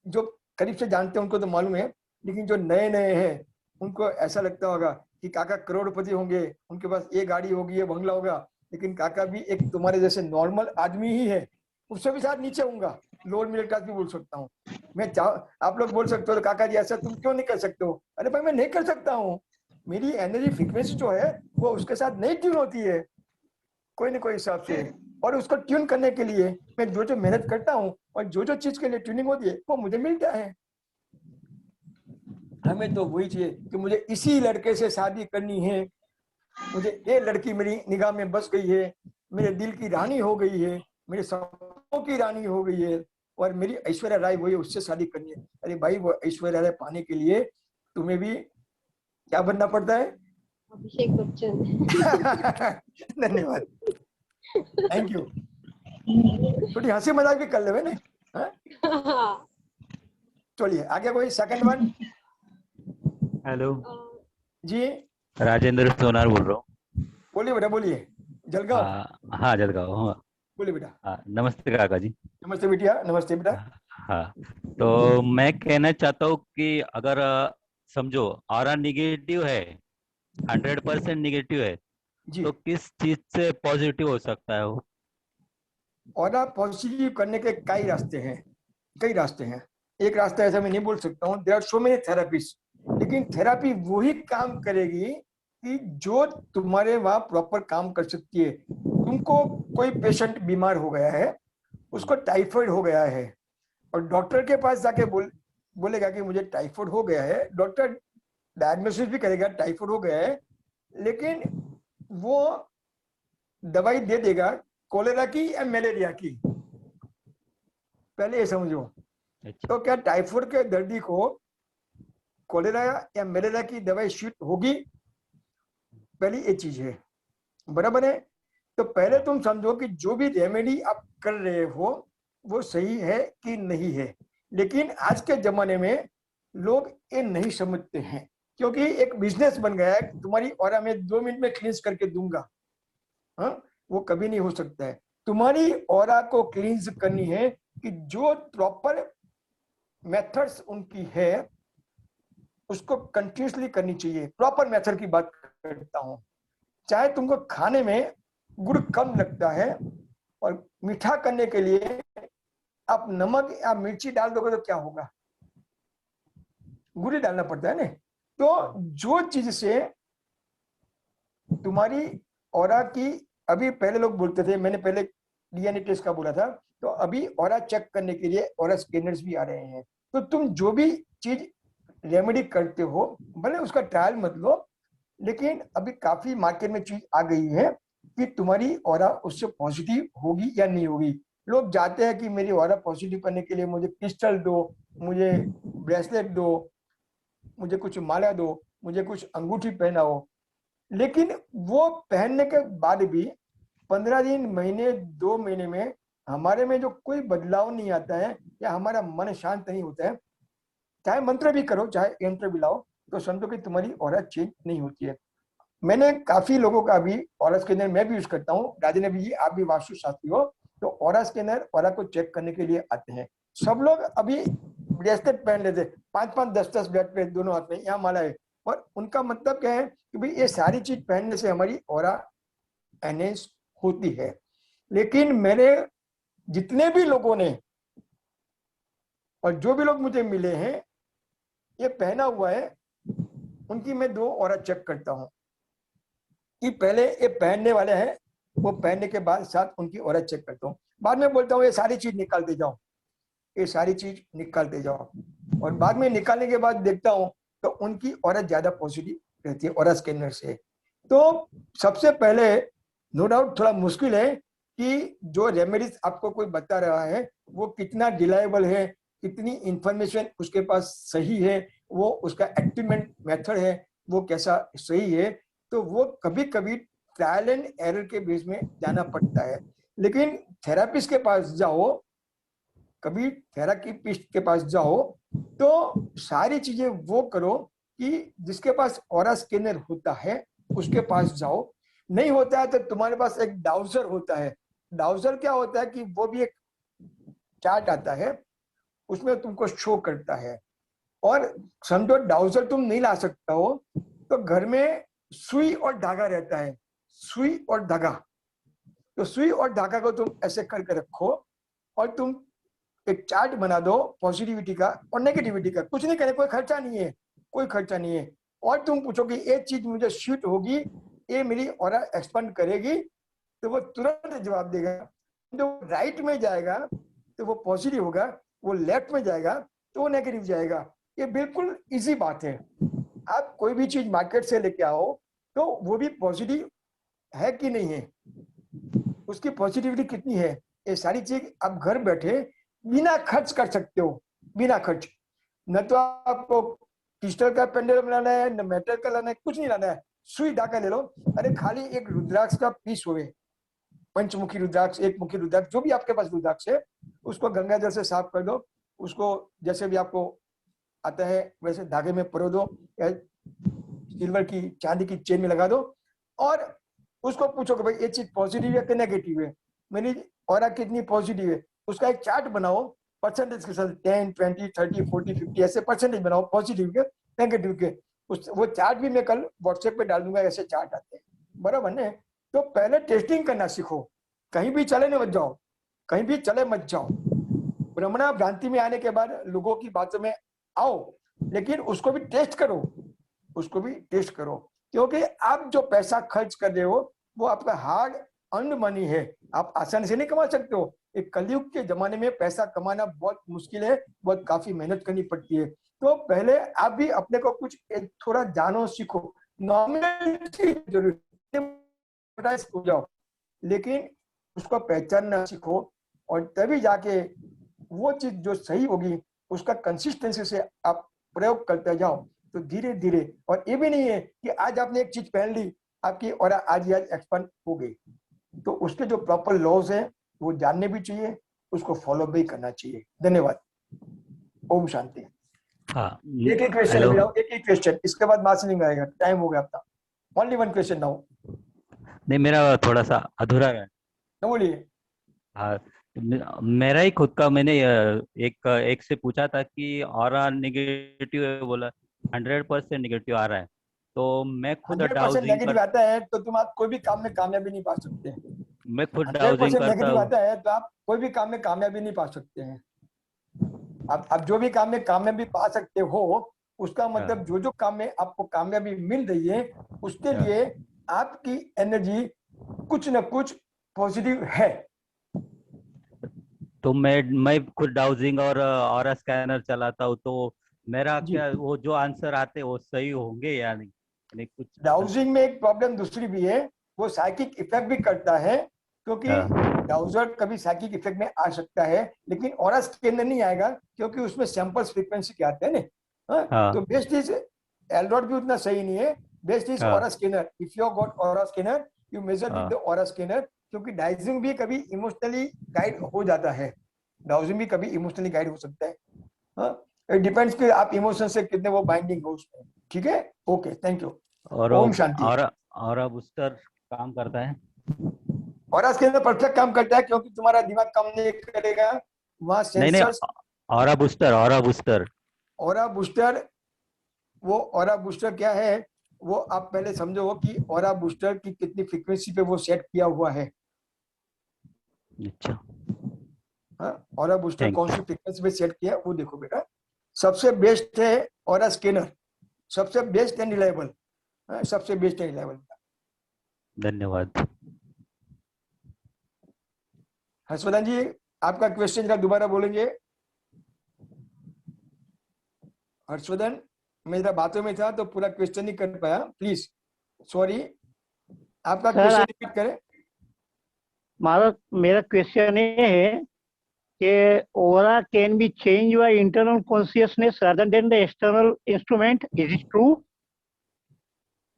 जो करीब से जानते हैं उनको तो मालूम है, लेकिन जो नए नए हैं उनको ऐसा लगता होगा कि काका करोड़पति होंगे, उनके पास ये गाड़ी होगी, ये बंगला होगा, लेकिन काका भी एक तुम्हारे जैसे नॉर्मल आदमी ही है. उससे भी शायद नीचे होऊंगा, लोअर मिडिल क्लास भी बोल सकता हूँ मैं. आप लोग बोल सकते हो तो काका जी ऐसा तुम क्यों नहीं कर सकते हो? अरे भाई मैं नहीं कर सकता हूँ. मेरी एनर्जी फ्रीक्वेंसी जो है वो उसके साथ नहीं ट्यून होती है कोई ना कोई हिसाब से. और उसको ट्यून करने के लिए मैं जो जो मेहनत करता हूँ और जो जो चीज के लिए ट्यूनिंग होती है वो मुझे मिलता है. हमें तो वही चाहिए कि मुझे इसी लड़के से शादी करनी है, मुझे ये लड़की मेरी निगाह में बस गई है, मेरे दिल की रानी हो गई है, मेरे सपनों की रानी हो गई है, और मेरी ऐश्वर्या राय वही, उससे शादी करनी है. अरे भाई वो ऐश्वर्या राय पाने के लिए तुम्हें भी क्या बनना पड़ता है? अभिषेक बच्चन. धन्यवाद, थैंक यू. थोड़ी हंसी मजाक भी कर ले ना. हाँ. चलिए आगे कोई सेकंड वन. हेलो, जी राजेंद्र सोनार बोल रहा हूँ। बोलिए बेटा बोलिए. जलगांव. हाँ जलगांव। हाँ बोलिए बेटा. हाँ, नमस्ते काका जी। नमस्ते बिटिया. नमस्ते बेटा. हाँ, तो मैं कहना चाहता हूँ कि अगर समझो ऑरा निगेटिव है, 100% निगेटिव है, जी. तो किस चीज से पॉजिटिव हो सकता है वो? और आप पॉजिटिव करने के कई रास्ते हैं, कई रास्ते हैं. एक रास्ता ऐसा मैं नहीं बोल सकता हूँ, there are so many therapies, लेकिन थेरापी वही काम करेगी कि जो तुम्हारे वहां प्रॉपर काम कर सकती है. तुमको कोई पेशेंट बीमार हो गया है, उसको टाइफाइड हो गया है, और डॉक्टर के पास जाके बोलेगा कि मुझे टाइफाइड हो गया है. डॉक्टर डायग्नोसिस भी करेगा टाइफाइड हो गया है, लेकिन वो दवाई दे देगा कोलेरा की या मलेरिया की. पहले ये समझो. अच्छा, तो क्या टाइफाइड के दर्दी को कोलेरा या मलेरिया की दवाई सूट होगी? पहली ये चीज है, बराबर है. तो पहले तुम समझो कि जो भी रेमेडी आप कर रहे हो वो सही है कि नहीं है. लेकिन आज के जमाने में लोग ये नहीं समझते हैं, क्योंकि एक बिजनेस बन गया है. तुम्हारी ऑरा में 2 मिनट में क्लींस करके दूंगा, हाँ, वो कभी नहीं हो सकता है. तुम्हारी ऑरा को क्लींस करनी है कि जो प्रॉपर मेथड्स उनकी है उसको कंटिन्यूसली करनी चाहिए. प्रॉपर मेथड की बात करता हूं. चाहे तुमको खाने में गुड़ कम लगता है और मीठा करने के लिए आप नमक या मिर्ची डाल दोगे तो क्या होगा? गुड़ ही डालना पड़ता है ना. तो जो चीज से तुम्हारी ऑरा की, अभी पहले लोग बोलते थे, मैंने पहले डीएनए टेस्ट का बोला था, तो अभी ऑरा चेक करने के लिए ऑरा स्कैनर्स भी आ रहे हैं. तो तुम जो भी चीज रेमेडी करते हो भले उसका ट्रायल मत लो, लेकिन अभी काफी मार्केट में चीज आ गई है कि तुम्हारी ऑरा उससे पॉजिटिव होगी या नहीं होगी. लोग जाते हैं कि मेरी ऑरा पॉजिटिव करने के लिए मुझे क्रिस्टल दो, मुझे ब्रेसलेट दो, मुझे कुछ माला दो, मुझे कुछ अंगूठी पहनाओ. लेकिन वो पहनने के बाद भी 15 दिन, महीने, 2 महीने में हमारे में जो कोई बदलाव नहीं आता है या हमारा मन शांत नहीं होता है, चाहे मंत्र भी करो चाहे यंत्र भी लाओ, तो समझो कि तुम्हारी ऑरा चेंज नहीं होती है. मैंने काफी लोगों का अभी ऑरा स्कैनर मैं भी यूज करता हूँ. राजेंद्र जी आप भी वास्तु शास्त्री हो, तो ऑरा स्कैनर ऑरा को चेक करने के लिए आते हैं. सब लोग अभी ब्रेसलेट पहन लेते, 5-5, 10-10 ब्रेसलेट पे दोनों हाथ में, यहाँ माला है, और उनका मतलब क्या है कि भाई ये सारी चीज पहनने से हमारी ऑरा एनहेंस होती है. लेकिन मेरे जितने भी लोगों ने और जो भी लोग मुझे मिले हैं ये पहना हुआ है, उनकी मैं 2 ऑरा चेक करता हूं कि पहले ये पहनने वाले हैं, वो पहनने के बाद साथ उनकी ऑरा चेक करता हूँ. बाद में बोलता हूँ ये सारी चीज निकालते जाओ, ये सारी चीज निकालते जाओ, और बाद में निकालने के बाद देखता हूँ तो उनकी ऑरा ज्यादा पॉजिटिव रहती है ऑरा स्कैनर से. तो सबसे पहले नो डाउट थोड़ा मुश्किल है कि जो रेमेडीज आपको कोई बता रहा है वो कितना रिलायबल है, कितनी इंफॉर्मेशन उसके पास सही है, वो उसका एक्टिवमेंट मेथड है वो कैसा सही है. तो वो कभी कभी ट्रायल एंड एरर के बेस में जाना पड़ता है. लेकिन थेरापिस्ट के पास जाओ, कभी थेरापिस्ट के पास जाओ तो सारी चीजें वो करो कि जिसके पास ऑरा स्कैनर होता है उसके पास जाओ। नहीं होता है तो तुम्हारे पास एक डाउजर होता है। डाउजर क्या होता है कि वो भी एक चार्ट आता है, उसमें तुमको शो करता है। और समझो डाउजर तुम नहीं ला सकता हो तो घर में सुई और धागा रहता है, सुई और धागा। तो सुई और धागा को तुम ऐसे करके रखो और तुम एक चार्ट बना दो पॉजिटिविटी का और नेगेटिविटी का। कुछ नहीं करने, कोई खर्चा नहीं है, कोई खर्चा नहीं है। और तुम पूछो कि ये चीज मुझे सूट होगी, ये मेरी ऑरा एक्सपेंड करेगी, तो वो तुरंत जवाब देगा। जो राइट में जाएगा तो वो पॉजिटिव होगा, वो लेफ्ट में जाएगा तो वो नेगेटिव जाएगा। ये बिल्कुल इजी बात है। आप कोई भी चीज मार्केट से लेके आओ तो वो भी पॉजिटिव है कि नहीं है, उसकी पॉजिटिविटी कितनी है, ये सारी चीज आप घर बैठे बिना खर्च कर सकते हो, बिना खर्च। न तो आपको क्रिस्टल का पेंडुलम लाना है, न मेटल का लाना है, कुछ नहीं लाना है। सुई धागा ले लो। अरे खाली एक रुद्राक्ष का पीस होवे, पंचमुखी रुद्राक्ष, एक मुखी रुद्राक्ष, जो भी आपके पास रुद्राक्ष है, उसको गंगा जल से साफ कर दो। उसको जैसे भी आपको आता है वैसे धागे में परो दो या सिल्वर की चांदी की चेन में लगा दो और उसको पूछो कि भाई ये चीज पॉजिटिव है कि नेगेटिव है, मेरी ऑरा कितनी पॉजिटिव है। उसका एक चार्ट बनाओ परसेंटेज के साथ, 10, 20, 30, 40, 50 ऐसे परसेंटेज बनाओ पॉजिटिव के नेगेटिव के। वो चार्ट भी मैं कल व्हाट्सएप पे डाल दूंगा, ऐसे चार्ट आते हैं, बराबर ने। तो पहले टेस्टिंग करना सीखो। कहीं भी चले मत जाओ, कहीं भी चले मत जाओ। भ्रमणा भ्रांति में आने के बाद लोगों की बातों में आओ, लेकिन उसको भी टेस्ट करो, उसको भी टेस्ट करो। क्योंकि आप जो पैसा खर्च कर रहे हो वो आपका हार्ड अर्न्ड मनी है, आप आसानी से नहीं कमा सकते हो। एक कलयुग के जमाने में पैसा कमाना बहुत मुश्किल है, बहुत काफी मेहनत करनी पड़ती है। तो पहले आप भी अपने को कुछ थोड़ा जानो, सीखो। नॉर्मल जरूरी हो जाओ, लेकिन उसको पहचानना सीखो और तभी जाके वो चीज जो सही होगी उसका कंसिस्टेंसी से आप प्रयोग करते जाओ। तो धीरे धीरे, और ये भी नहीं है कि आज आपने एक चीज पहन ली आपकी और आज एक्सपेंड हो गई। तो उसके जो प्रॉपर लॉज है वो जानने भी चाहिए, उसको फॉलो भी करना चाहिए। धन्यवाद। ओम शांति। हाँ, एक ही क्वेश्चन हेलो। है, एक ही क्वेश्चन, इसके बाद मार्क्सिंग आएगा, टाइम हो गया आपका। Only one question now. नहीं, मेरा थोड़ा सा अधूरा है। बोलिए। हाँ, मेरा ही खुद का, मैंने एक से पूछा था कि ऑरा निगेटिव है, बोला 100% निगेटिव आ रहा है। तो मैं खुद 100% डाउजिंग नेगेटिव आता है तो तुम आप कोई भी काम में कामयाबी नहीं पा सकते। मैं खुद 100% डाउजिंग करता नेगेटिव हूँ। आता है तो आप कोई भी काम में कामयाबी नहीं पा सकते हैं। आप जो भी काम में कामयाबी पा सकते हो, उसका मतलब जो जो काम में आपको कामयाबी मिल रही है उसके लिए आपकी एनर्जी कुछ न कुछ पॉजिटिव है। तो मैं खुद डाउजिंग और स्कैनर चलाता हूँ, तो मेरा जी। क्या वो जो आंसर आते वो सही होंगे या नहीं? यानी कुछ डाउजिंग में एक प्रॉब्लम दूसरी भी है, वो साइकिक इफेक्ट भी करता है, क्योंकि डाउजर कभी साइकिक इफेक्ट में आ सकता है लेकिन ऑरा स्कैनर नहीं आएगा, क्योंकि उसमें सैंपल्स फ्रीक्वेंसी के आते हैं ना। तो बेस्ट इज एलडॉट भी उतना सही नहीं है, best is aura scanner. If you got aura scanner you measure with the aura scanner, क्योंकि डाउजिंग भी कभी इमोशनली गाइड हो जाता है, डाउजिंग भी कभी इमोशनली गाइड हो सकता है। इट डिपेंड्स कि आप इमोशन से कितने वो बाइंडिंग हो उसमें। ठीक है, ओके, थैंक यू। ओम शांति। और बूस्टर काम करता है? और इसके अंदर परफेक्ट काम करता है, क्योंकि तुम्हारा दिमाग काम नहीं करेगा, वहां sensors. Aura booster aura booster, वो ऑरा बूस्टर क्या है वो आप पहले समझो कि ऑरा बूस्टर की कितनी फ्रीक्वेंसी पे वो सेट किया हुआ है। अच्छा, हाँ, ऑरा बूस्टर कौन सी फ्रीक्वेंसी पे सेट किया है वो देखो बेटा। सबसे बेस्ट है ऑरा स्कैनर, सबसे बेस्ट एंड रिलायबल, सबसे बेस्ट एंड रिलायबल। धन्यवाद। हर्षवर्धन जी, आपका क्वेश्चन जरा दोबारा बोलेंगे। हर्षवर्धन, मैं जरा बातों में था तो पूरा क्वेश्चन नहीं कर पाया, प्लीज सॉरी। आपका क्वेश्चन रिपीट करें। मेरा क्वेश्चन ये है कि aura can be change by internal consciousness rather than the external instrument, is it true?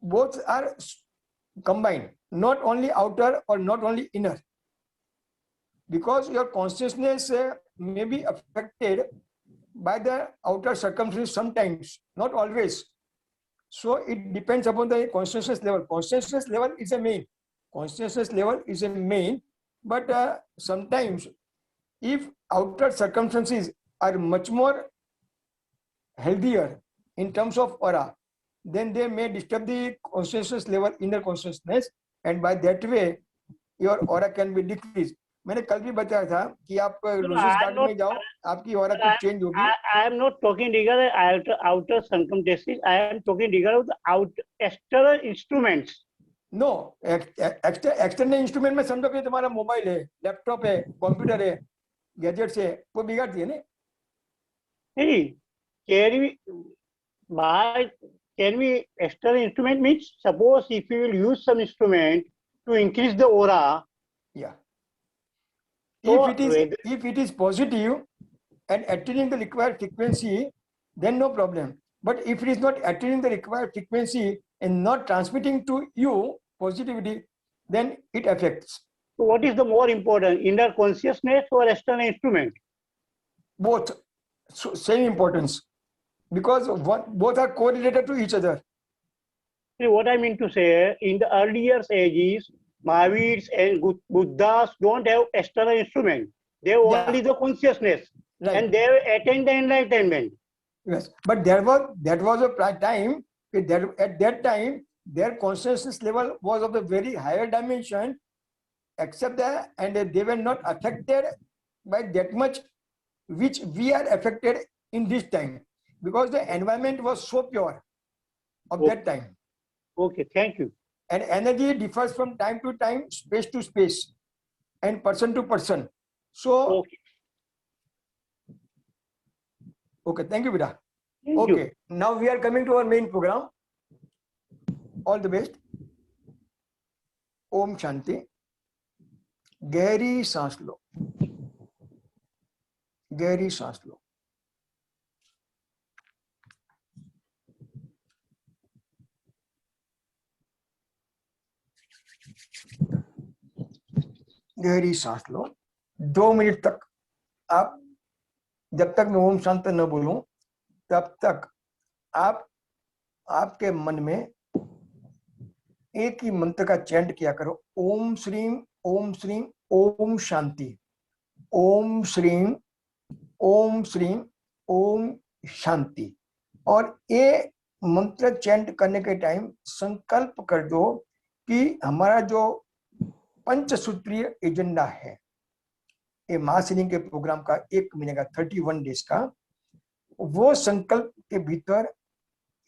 Both are combined, not only outer or not only inner, because your consciousness may be affected by the outer circumstances sometimes, not always. So it depends upon the consciousness level. Consciousness level is a main. Consciousness level is a main, but sometimes if outer circumstances are much more healthier in terms of aura, then they may disturb the consciousness level, inner consciousness, and by that way your aura can be decreased. मैंने कल भी बताया था कि आप रोजेस गार्डन में जाओ, आपकी aura कुछ चेंज होगी. I am not talking regarding outer circumstances. I am talking regarding the external instruments. नो, एक्सटर्नल इंस्ट्रूमेंट में समझो कि तुम्हारा मोबाइल है, लैपटॉप है, कंप्यूटर है, गैजेट्स है, वो बिगाड़ती है ना. नहीं, can we external instrument means suppose if you will use some instrument to increase the aura. Yeah. So if it is positive and attaining the required frequency, then no problem. But if it is not attaining the required frequency and not transmitting to you positivity, then it affects. So what is the more important, inner consciousness or external instrument? Both, so same importance, because both are correlated to each other. See, what I mean to say, in the earlier ages, Mahavirs and Buddhas don't have external instrument. They have only the consciousness, Right. and they attain the enlightenment. Yes, but that was a time at that time their consciousness level was of a very higher dimension, except that, and they were not affected by that much which we are affected in this time, because the environment was so pure of that time. Okay, thank you. And energy differs from time to time, space to space, and person to person. So okay, thank you, Vida. Thank Okay, now we are coming to our main program. All the best. Om Shanti. गहरी सांस लो, गहरी सांस लो. गहरी सांस लो. 2 मिनट तक आप, जब तक मैं ओम शांति न बोलूं तब तक आप आपके मन में एक ही मंत्र का चैंट किया करो. ओम श्रीम ओम श्रीम ओम शांति. ओम श्रीम ओम श्रीम ओम शांति. और ये मंत्र चैंट करने के टाइम संकल्प कर दो कि हमारा जो पंचसूत्रीय एजेंडा है, ये महासिनी के प्रोग्राम का 1 महीने का 31 डेज का, वो संकल्प के भीतर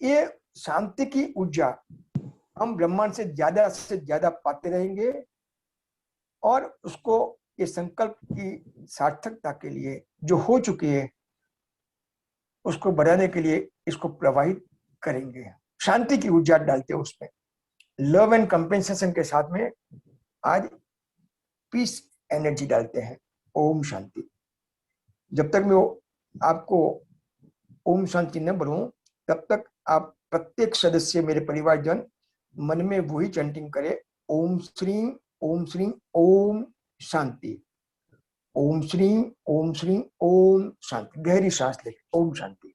ये शांति की ऊर्जा हम ब्रह्मांड से ज्यादा पाते रहेंगे, और उसको ये संकल्प की सार्थकता के लिए जो हो चुकी है उसको बढ़ाने के लिए इसको प्रवाहित करेंगे. शांति की ऊर्जा डालते हैं उसमें, लव एंड कंपेंसेशन के साथ में आज पीस एनर्जी डालते हैं. ओम शांति. जब तक मैं आपको ओम शांति न बोलूं तब तक आप प्रत्येक सदस्य, मेरे परिवारजन, मन में वही चैंटिंग करे. ओम श्रीम ओम श्रीम ओम शांति. ओम श्रीम ओम श्रीम ओम शांति. गहरी सांस ले. ओम शांति.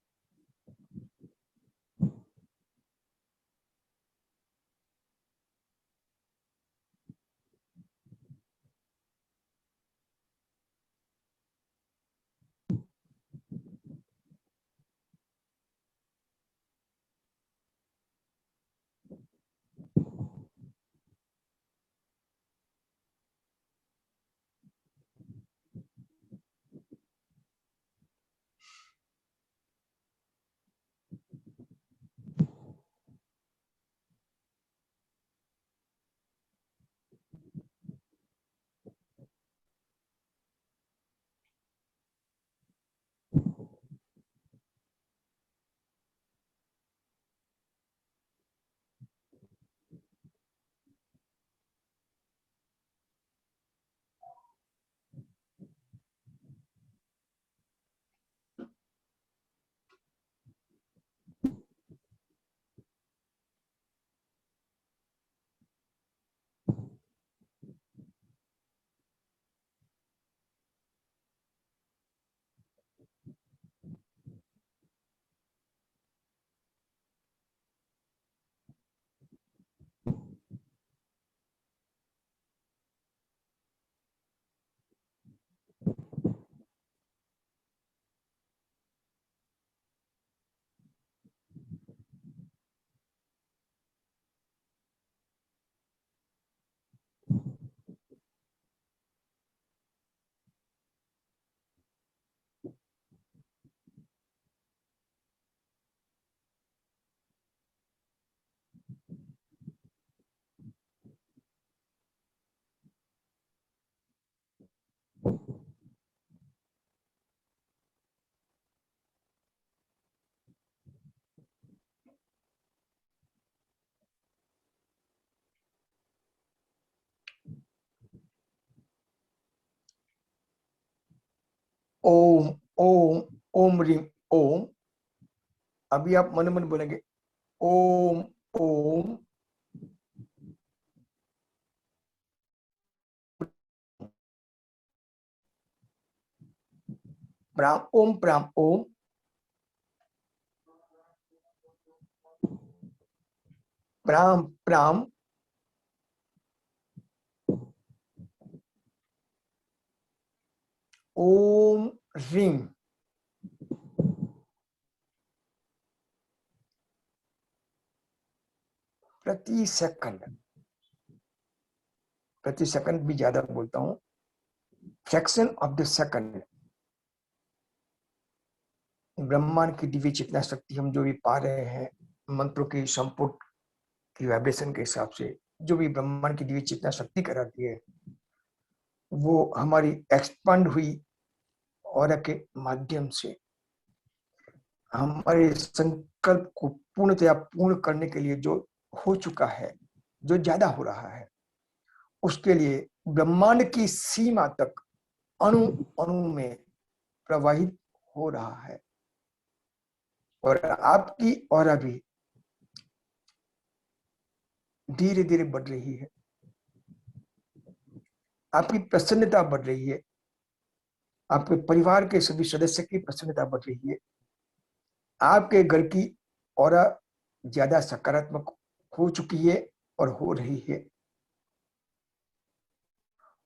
ओम ओम ओम रीम ओम। अभी आप मन मन बोलेंगे ओम ओम प्राम ओम प्राम ओम प्राम प्राम ओम ह्रीम। प्रति सेकंड भी ज्यादा बोलता हूं, फ्रैक्शन ऑफ द सेकंड ब्रह्मांड की दिव्य चेतना शक्ति हम जो भी पा रहे हैं मंत्रों की संपुट की वाइब्रेशन के हिसाब से, जो भी ब्रह्मांड की दिव्य चेतना शक्ति कराती है वो हमारी एक्सपांड हुई और के माध्यम से हमारे संकल्प को पूर्णतया पूर्ण करने के लिए जो हो चुका है, जो ज्यादा हो रहा है, उसके लिए ब्रह्मांड की सीमा तक अणु अणु में प्रवाहित हो रहा है। और आपकी और अभी धीरे धीरे बढ़ रही है, आपकी प्रसन्नता बढ़ रही है, आपके परिवार के सभी सदस्य की प्रसन्नता बढ़ रही है, आपके घर की ऑरा ज्यादा सकारात्मक हो चुकी है और हो रही है।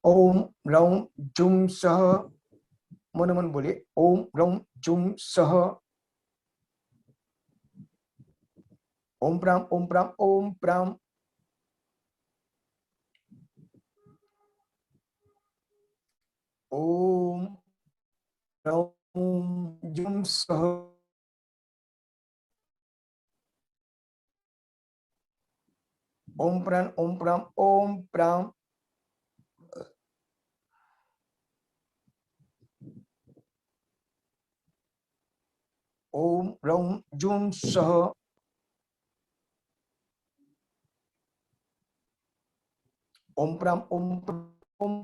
ओम रौम जुम सह, मन मन बोले ओम रौम जुम सह। ओम प्राम ओम प्राम ओम प्राम। ओम रौम जुम सह। ओम प्राण ओम प्राम ओम प्राम। ओम रौम जुम सह। ओम प्राम ओम ओम।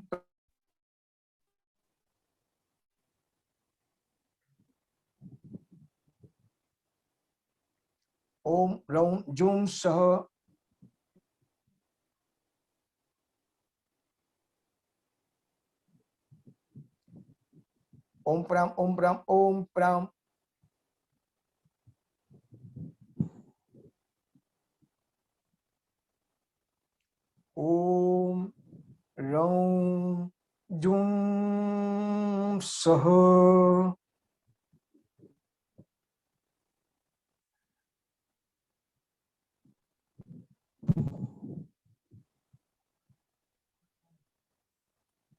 ओम रौम जुम सह। ओम प्राम ओम प्राम ओम प्राम। ओम रौम जुम सह।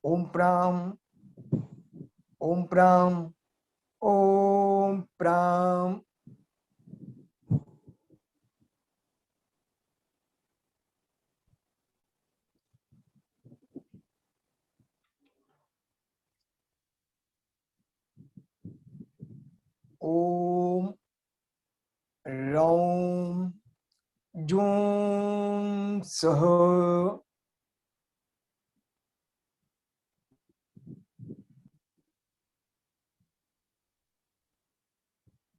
ओम प्राम ओम प्राम ओम प्राम। ओम रौम जुम सह।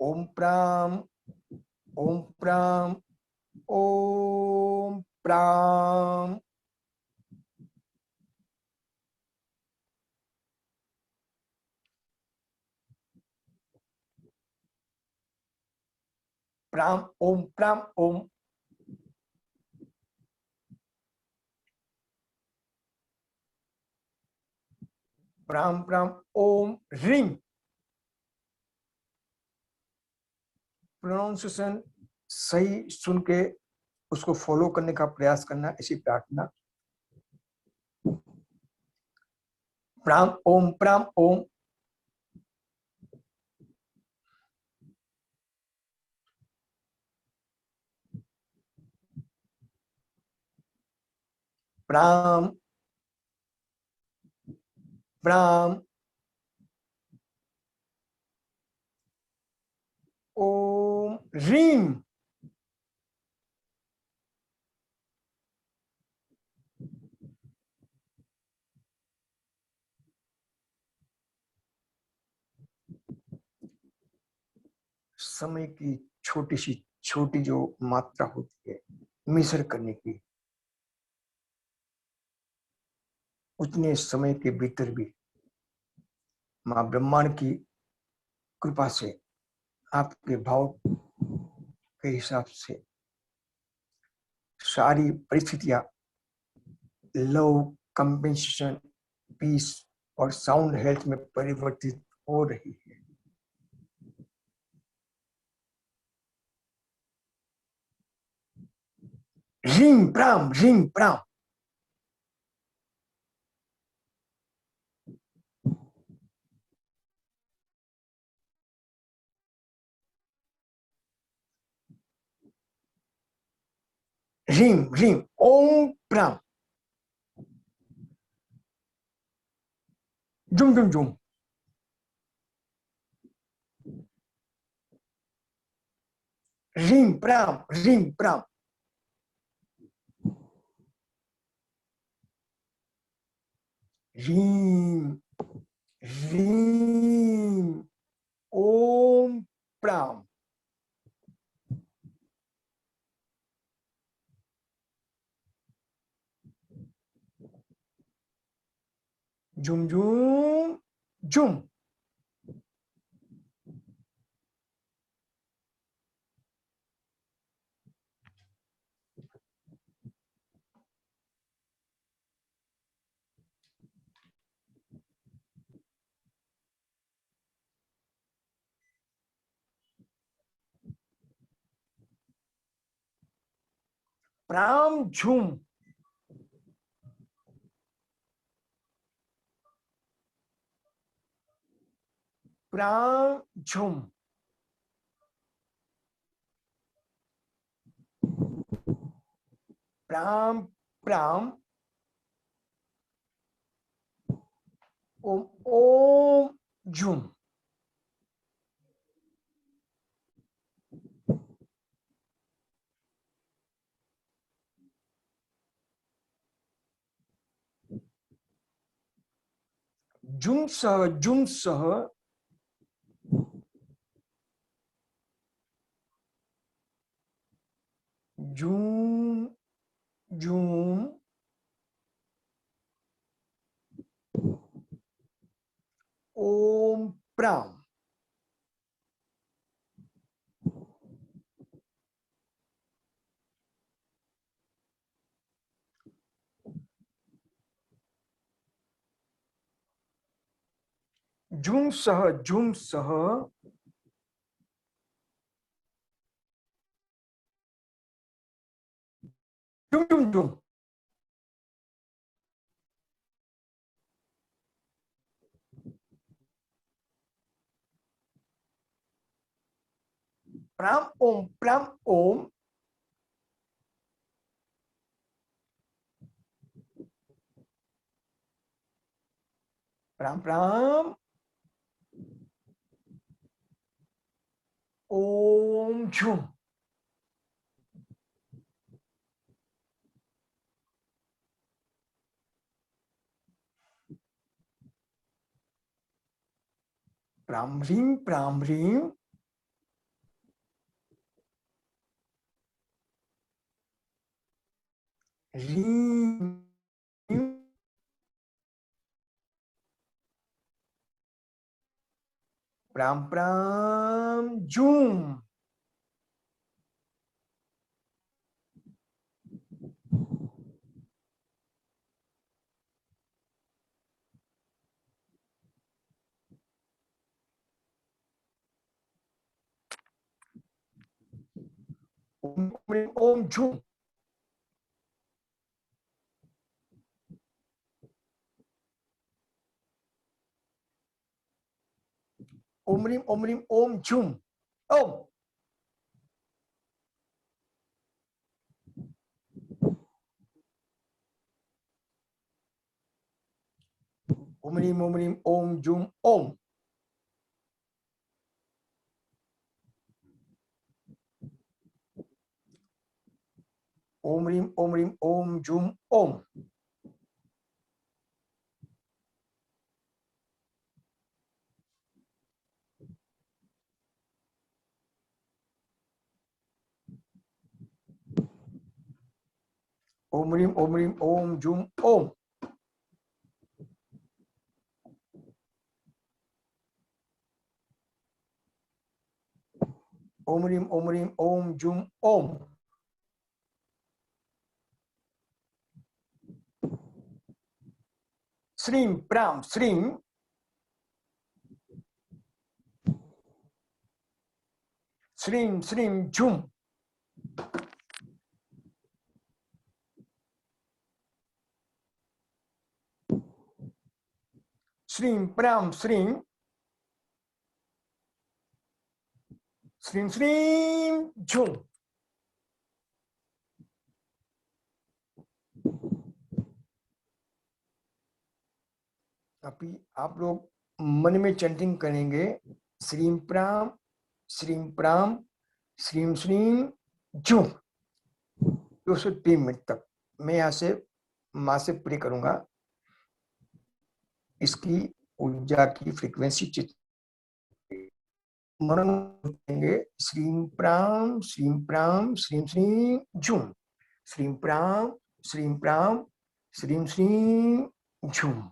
ओम प्राम ओम प्राम ओम प्राम। प्राम ओम प्राम ओम। प्राम प्राम ओम ह्रीम। प्रोनाउंसिएशन सही सुन के उसको फॉलो करने का प्रयास करना, ऐसी प्रार्थना। प्राम ओम प्राम ओम। प्राम प्राम ओम ह्रीम। समय की छोटी जो मात्रा होती है मेजर करने की, उतने समय के भीतर भी मां ब्रह्मांड की कृपा से आपके भाव के हिसाब से सारी परिस्थितियां लव, कंपेंसेशन, पीस और साउंड हेल्थ में परिवर्तित हो रही है। रिंग प्राम, रिंग प्राम। रिंग रिंग ओम प्राम। जुम जुम जुम। रिंग प्राम, रिंग प्राम। रिंग रिंग ओम प्राम। जुम जुम जुम। प्राम झूम। प्राम झूम। प्राम प्राम ओम ओम झूम। जुम सह, जुम सह। Zoom zoom. ओम प्राम। जुम सह, जुम सह। जुम जुम जुम। प्राम ओम, प्राम ओम। प्राम प्राम ओम झूम। प्राम ह्रीम, प्राम ह्रीम। ह्रीम प्राम प्राम झूम। ओम ह्रीम ओम झूम। ओम ह्रीम ओम झूम। ओम। ओम ह्रीम ओम झूम ओम। ओम ह्रीम ओम झूम ओम। ओम ह्रीम ओम ह्रीम ओम जूम ओम। ओम ह्रीम ओम ह्रीम ओम जूम ओम। श्रीम प्राम श्रीम श्रीम श्रीम झूम। श्रीम प्राम श्रीम श्रीम श्रीम झूम। अभी आप लोग मन में चैंटिंग करेंगे श्रीम प्राम श्रीम प्राम श्रीम श्रीम झूम 203 मिनट तक। मैं यहाँ से माँ से प्रे करूंगा, इसकी ऊर्जा की फ्रीक्वेंसी मन करेंगे श्रीम प्राम श्रीम प्राम श्रीम श्रीम झूम। श्रीम प्राम श्रीम प्राम श्रीम श्रीम झूम।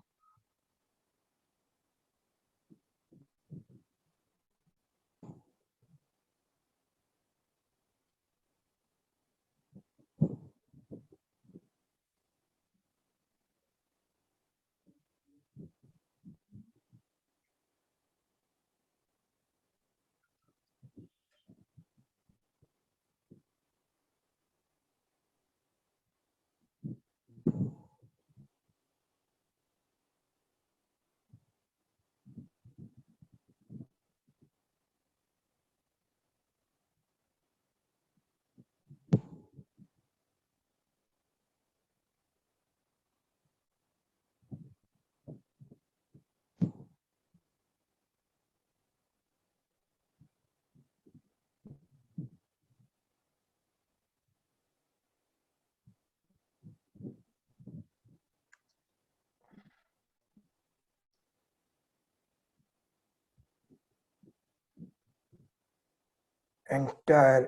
Entire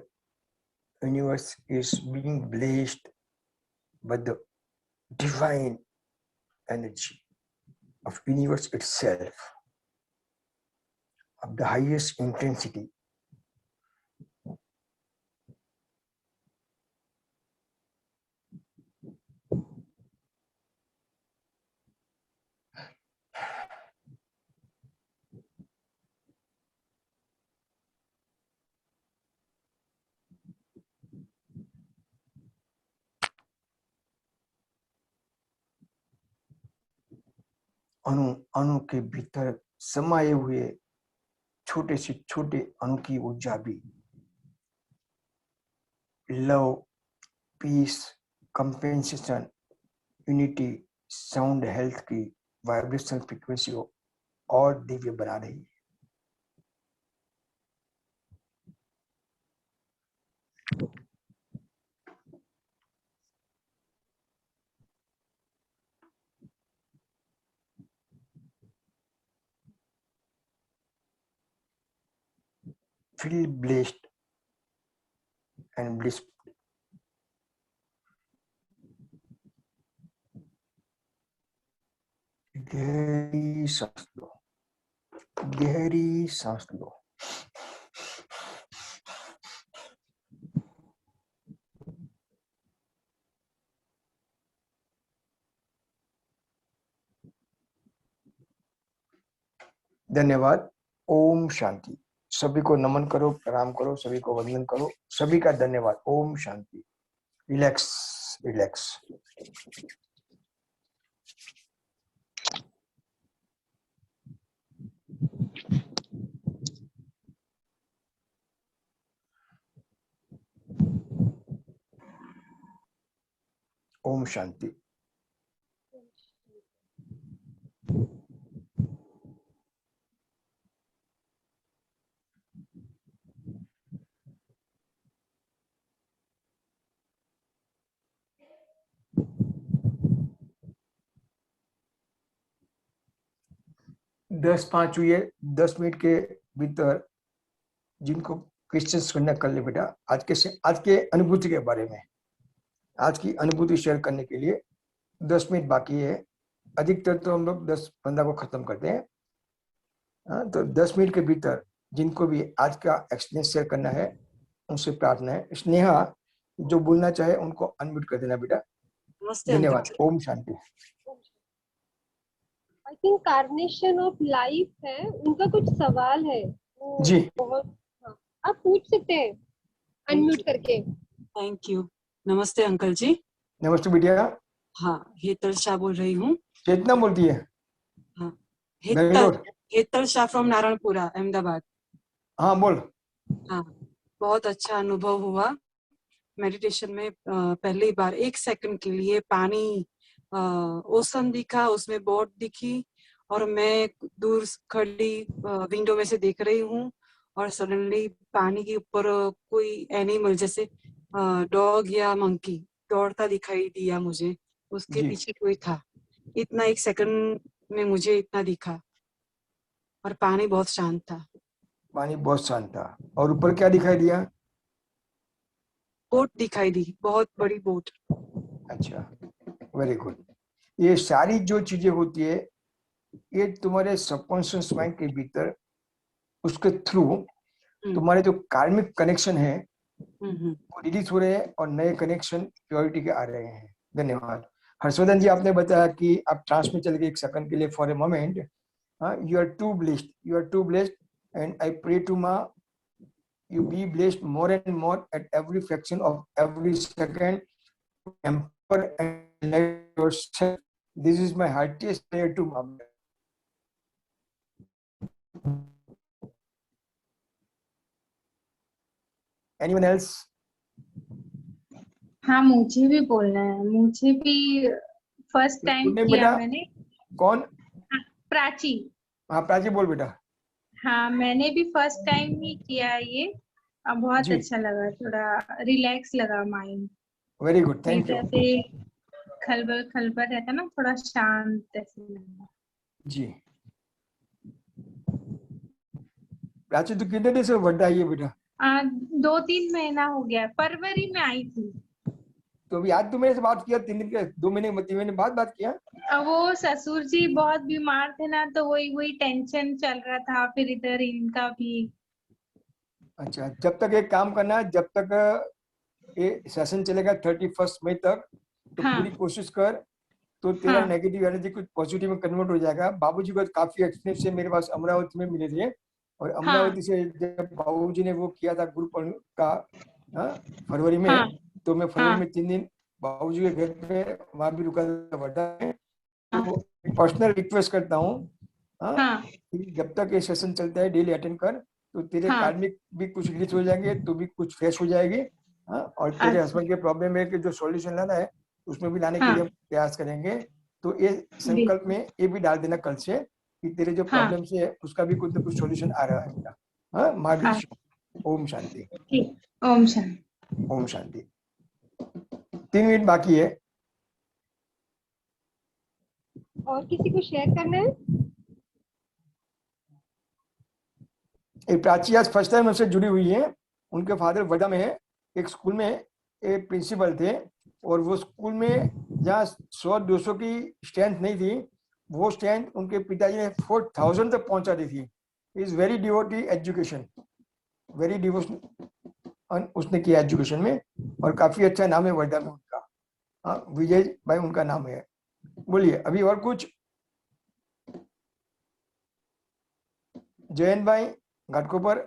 universe is being blessed by the divine energy of universe itself, of the highest intensity. अणु अणु के भीतर समाये हुए छोटे से छोटे अणु की ऊर्जा भी love, peace, compensation, unity, sound health की वाइब्रेशन फ्रीक्वेंसी को और दिव्य बना रही है। Feel blessed and blissed. गहरी सांस लो, गहरी सांस लो। धन्यवाद। ओम शांति। सभी को नमन करो, प्रणाम करो, सभी को वंदन करो, सभी का धन्यवाद। ओम शांति। Relax relax. ओम शांति। दस 5 हुए, 10 मिनट के भीतर जिनको क्वेश्चंस करना कर ले बेटा, आज के अनुभूति के बारे में। आज की अनुभूति शेयर करने के लिए 10 मिनट बाकी है। अधिकतर तो हम लोग 10-15 को खत्म करते हैं। तो 10 मिनट के भीतर जिनको भी आज का एक्सपीरियंस शेयर करना है उनसे प्रार्थना है। स्नेहा जो बोलना चाहे उनको अनम्यूट कर देना बेटा। नमस्ते धन्यवाद। अंकल। ओम शांति। I think carnation of life है, उनका कुछ सवाल है वो जी। बहुत। हाँ, आप पूछ सकते हैं अनम्यूट करके। Thank you. नमस्ते अंकल जी। नमस्ते बेटिया। हाँ, हेतल शाह बोल रही हूँ। चेतना बोलती है। हाँ, हेतल बेंगलोर। हेतल शाह फ्रॉम नारायणपुरा, अहमदाबाद। हाँ बोल। हाँ, बहुत अच्छा अनुभव हुआ मेडिटेशन में। पहली बार 1 सेकंड के लिए पानी ओशन दिखा, उसमें बोट दिखी और मैं दूर खड़ी विंडो में से देख रही हूँ और सडनली पानी के ऊपर कोई एनिमल जैसे डॉग या मंकी दौड़ता दिखाई दिया मुझे, उसके जी। पीछे कोई था। इतना 1 सेकंड में मुझे इतना दिखा और पानी बहुत शांत था। पानी बहुत शांत था। और ऊपर क्या दिखाई दिया? बोट दिखाई दी, बहुत बड़ी बोट। अच्छा, वेरी गुड। ये सारी जो चीजें होती है ये तुम्हारे सबकॉन्शियस माइंड के भीतर उसके थ्रू तुम्हारे जो कार्मिक कनेक्शन है वो रिलीज हो रहे हैं और नए कनेक्शन प्योरिटी के आ रहे हैं। धन्यवाद। हर्षवर्धन जी आपने बताया कि आप ट्रांस में चले गए 1 सेकंड के लिए for a moment. You are too blessed, you are too blessed and I pray to माँ you be blessed more and more at every fraction of every second. Empower and let yourself. This is my heartiest prayer to Mom. Anyone else? हाँ, मुझे भी बोलना है। मुझे भी फर्स्ट टाइम तूने किया बेटा? मैंने। कौन? प्राची। हाँ प्राची बोल बेटा। हाँ, मैंने भी फर्स्ट टाइम ही किया ये। अब बहुत जी। अच्छा लगा, थोड़ा रिलैक्स लगा mind. Very good, thank you. जैसे खलबल खलबल रहता ना, थोड़ा शांत ऐसे लगा। जी। प्राची तू कितने दिन से बर्थडे आई है बेटा? 2-3 महीना हो गया, फरवरी में आई थी। तो अभी आज तो मेरे से बात किया 3 दिन के 2 महीने 3 महीने बाद बात किया। अब वो ससुर जी बहुत बीमार थे ना, तो वही टेंशन चल रहा था, फिर इधर इनका भी। अच्छा, जब तक एक काम करना है, जब तक ये सेशन चलेगा 31 मई तक तो हाँ। पूरी कोशिश कर तो तेरा हाँ। नेगेटिव एनर्जी कुछ पॉजिटिव में कन्वर्ट हो जाएगा। बाबूजी को काफी एक्सपीरियंस से मेरे पास अमरावती में मिले थे और अमरावती से जब बाबूजी ने वो किया था गुरु पूर्णिमा का फरवरी में, तो मैं फरवरी में 3 दिन बाबूजी के घर पे वहां भी रुका था बर्थडे में। तो पर्सनल रिक्वेस्ट करता हूँ जब तक ये सेशन चलता है डेली अटेंड कर, तो तेरे कार्मिक भी कुछ रिलीज हो जाएंगे, तो भी कुछ फ्रेश हो जाएगी। और तेरे हस्बैंड के प्रॉब्लम में जो सॉल्यूशन लाना है उसमें भी लाने के लिए हम प्रयास करेंगे। तो ये संकल्प में ये भी डाल देना कल से कि तेरे जो प्रॉब्लम से है उसका भी कुछ न कुछ सॉल्यूशन आ रहा है। हाँ महावीर। ओम शांति। ओम शांति। ओम शांति। 3 मिनट बाकी है। और किसी को शेयर करना है? एक प्राची आज फर्स्ट टाइम हमसे जुड़ी हुई है। उनके फादर वर्धा में है, एक स्कूल में एक प्रिंसिपल थे और वो स्कूल में जहाँ 100-200 की स्ट्रेंथ नहीं थी, वो स्ट्रेंथ उनके पिताजी ने 4000 तक पहुंचा दी थी। Is very devotee education, very devotion उसने किया एजुकेशन में और काफी अच्छा नाम है वर्धा में उनका। हाँ, विजय भाई उनका नाम है। बोलिए अभी और कुछ? जयंत भाई घाटकोपर,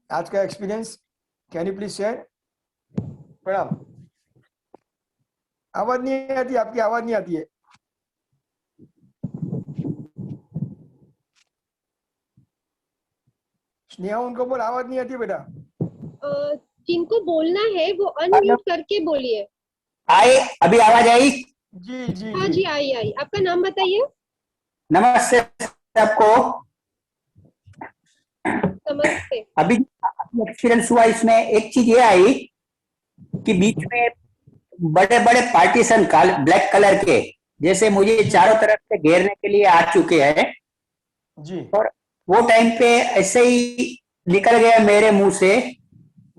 आज का experience can you please share? प्रणाम। आवाज नहीं आती, आपकी आवाज नहीं आती है। स्नेहा उनको बोल आवाज नहीं आती है बेटा। जिनको बोलना है वो अनम्यूट करके बोलिए। आए अभी आवाज आई? जी जी हाँ जी, आई। आपका नाम बताइए। नमस्ते सबको। नमस्ते। अभी एक्सपीरियंस हुआ, इसमें एक चीज ये आई कि बीच में बड़े बड़े पार्टीशन ब्लैक कलर के जैसे मुझे चारों तरफ से घेरने के लिए आ चुके हैं जी। और वो टाइम पे ऐसे ही निकल गया मेरे मुंह से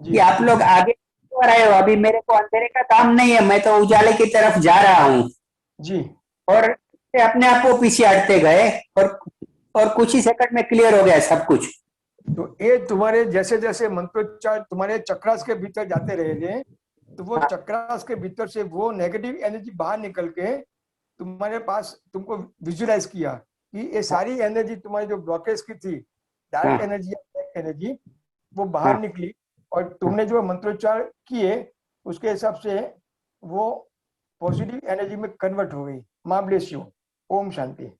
कि आप लोग आगे बार आए हो, अभी मेरे को अंधेरे का काम नहीं है, मैं तो उजाले की तरफ जा रहा हूँ। जी और अपने आप वो पीछे हटते गए और कुछ ही सेकंड में क्लियर हो गया सब कुछ। तो ये तुम्हारे जैसे जैसे मंत्रोच्चार तुम्हारे चक्रास के भीतर जाते रहेंगे, तो वो चक्रास के भीतर से वो नेगेटिव एनर्जी बाहर निकल के तुम्हारे पास, तुमको विजुलाइज किया कि ये सारी एनर्जी तुम्हारी जो ब्लॉकेज की थी, डार्क एनर्जी या ब्लैक एनर्जी, वो बाहर निकली और तुमने जो मंत्रोच्चार किए उसके हिसाब से वो पॉजिटिव एनर्जी में कन्वर्ट हो गई। मां ब्लेस यू। ओम शांति।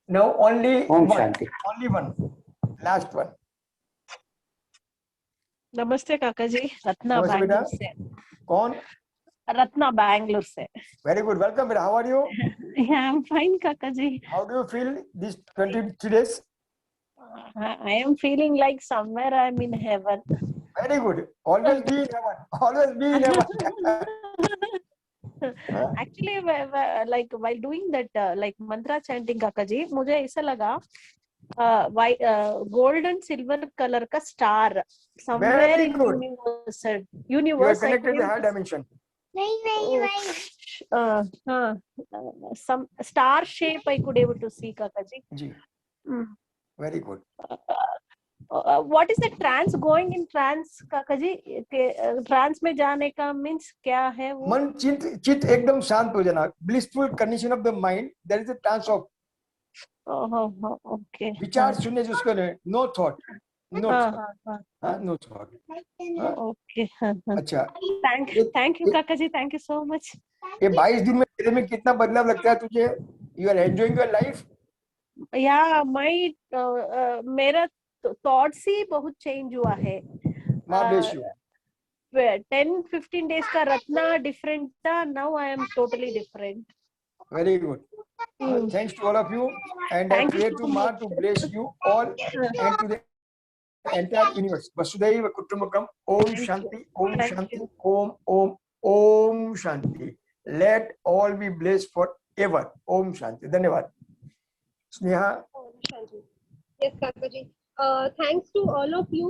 Now only one last one. नमस्ते काका जी, रत्ना नमस्ते बेटा। बैंगलोर से। कौन? रत्ना बैंगलोर से। वेरी गुड, वेलकम बेटा। How are you? I am fine काका जी। How do you feel this 23 days? I am feeling like somewhere I am in heaven. Very good. Always be in heaven. Always be in heaven. Actually, like while doing that like mantra chanting काका जी, मुझे ऐसा लगा गोल्ड एंड सिल्वर कलर का star somewhere in You are connected to the higher dimension. Some star shape I could able to see काका जी. जी. Very good. What is the trance? Going in trance काका जी, ट्रांस में जाने का मीन्स क्या है वो? मन चित्त एकदम शांत हो जाना, blissful condition of the mind, that is the trance of. Okay. विचार शून्य जिसको नहीं, no thought, no thought. Okay. अच्छा, थैंक यू काका जी, थैंक यू सो मच। ये 22 दिन में तेरे में कितना बदलाव लगता है तुझे? You are enjoying your life? या मेरा थॉट्स ही बहुत चेंज हुआ है। 10-15 days का रत्ना डिफरेंट था, now I am totally different. Very good. Thanks to all of you, and I pray to Ma to bless you all and to the entire universe. Vasudhaiva Kutumbakam. Om Shanti. Om Shanti. Om Shanti. Let all be blessed forever. Om Shanti. धन्यवाद। स्नेहा। Yes काका जी। Thanks to all of you.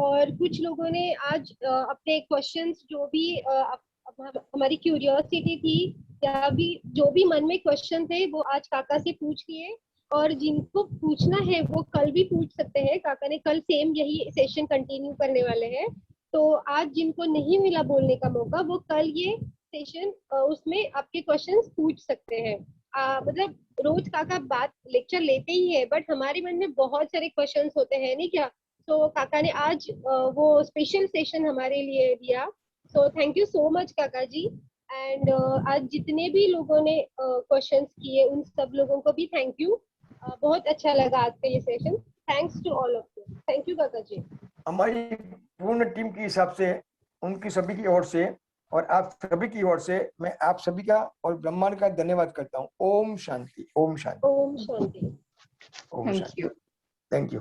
और कुछ लोगों ने आज अपने क्वेश्चंस जो भी हमारी क्यूरियोसिटी थी या भी जो भी मन में क्वेश्चन थे वो आज काका से पूछ लिए, और जिनको पूछना है वो कल भी पूछ सकते हैं। काका ने कल सेम यही सेशन कंटिन्यू करने वाले हैं, तो आज जिनको नहीं मिला बोलने का मौका वो कल ये सेशन उसमें आपके क्वेश्चंस पूछ सकते हैं। मतलब रोज काका बात लेक्चर लेते ही है, बट हमारे मन में बहुत सारे क्वेश्चंस होते हैं नहीं क्या, तो काका ने आज वो स्पेशल सेशन हमारे लिए दिया। So thank you so much काका जी। एंड आज जितने भी लोगों ने क्वेश्चंस किए उन सब लोगों को भी थैंक यू। बहुत अच्छा लगा आज का ये session. Thanks to all of you. Thank you काका जी। हमारी पूर्ण टीम के हिसाब से, उनकी सभी की ओर से और आप सभी की ओर से मैं आप सभी का और ब्रह्मांड का धन्यवाद करता हूँ। ओम शांति। ओम शांति। ओम शांति। ओम शांति। Thank you.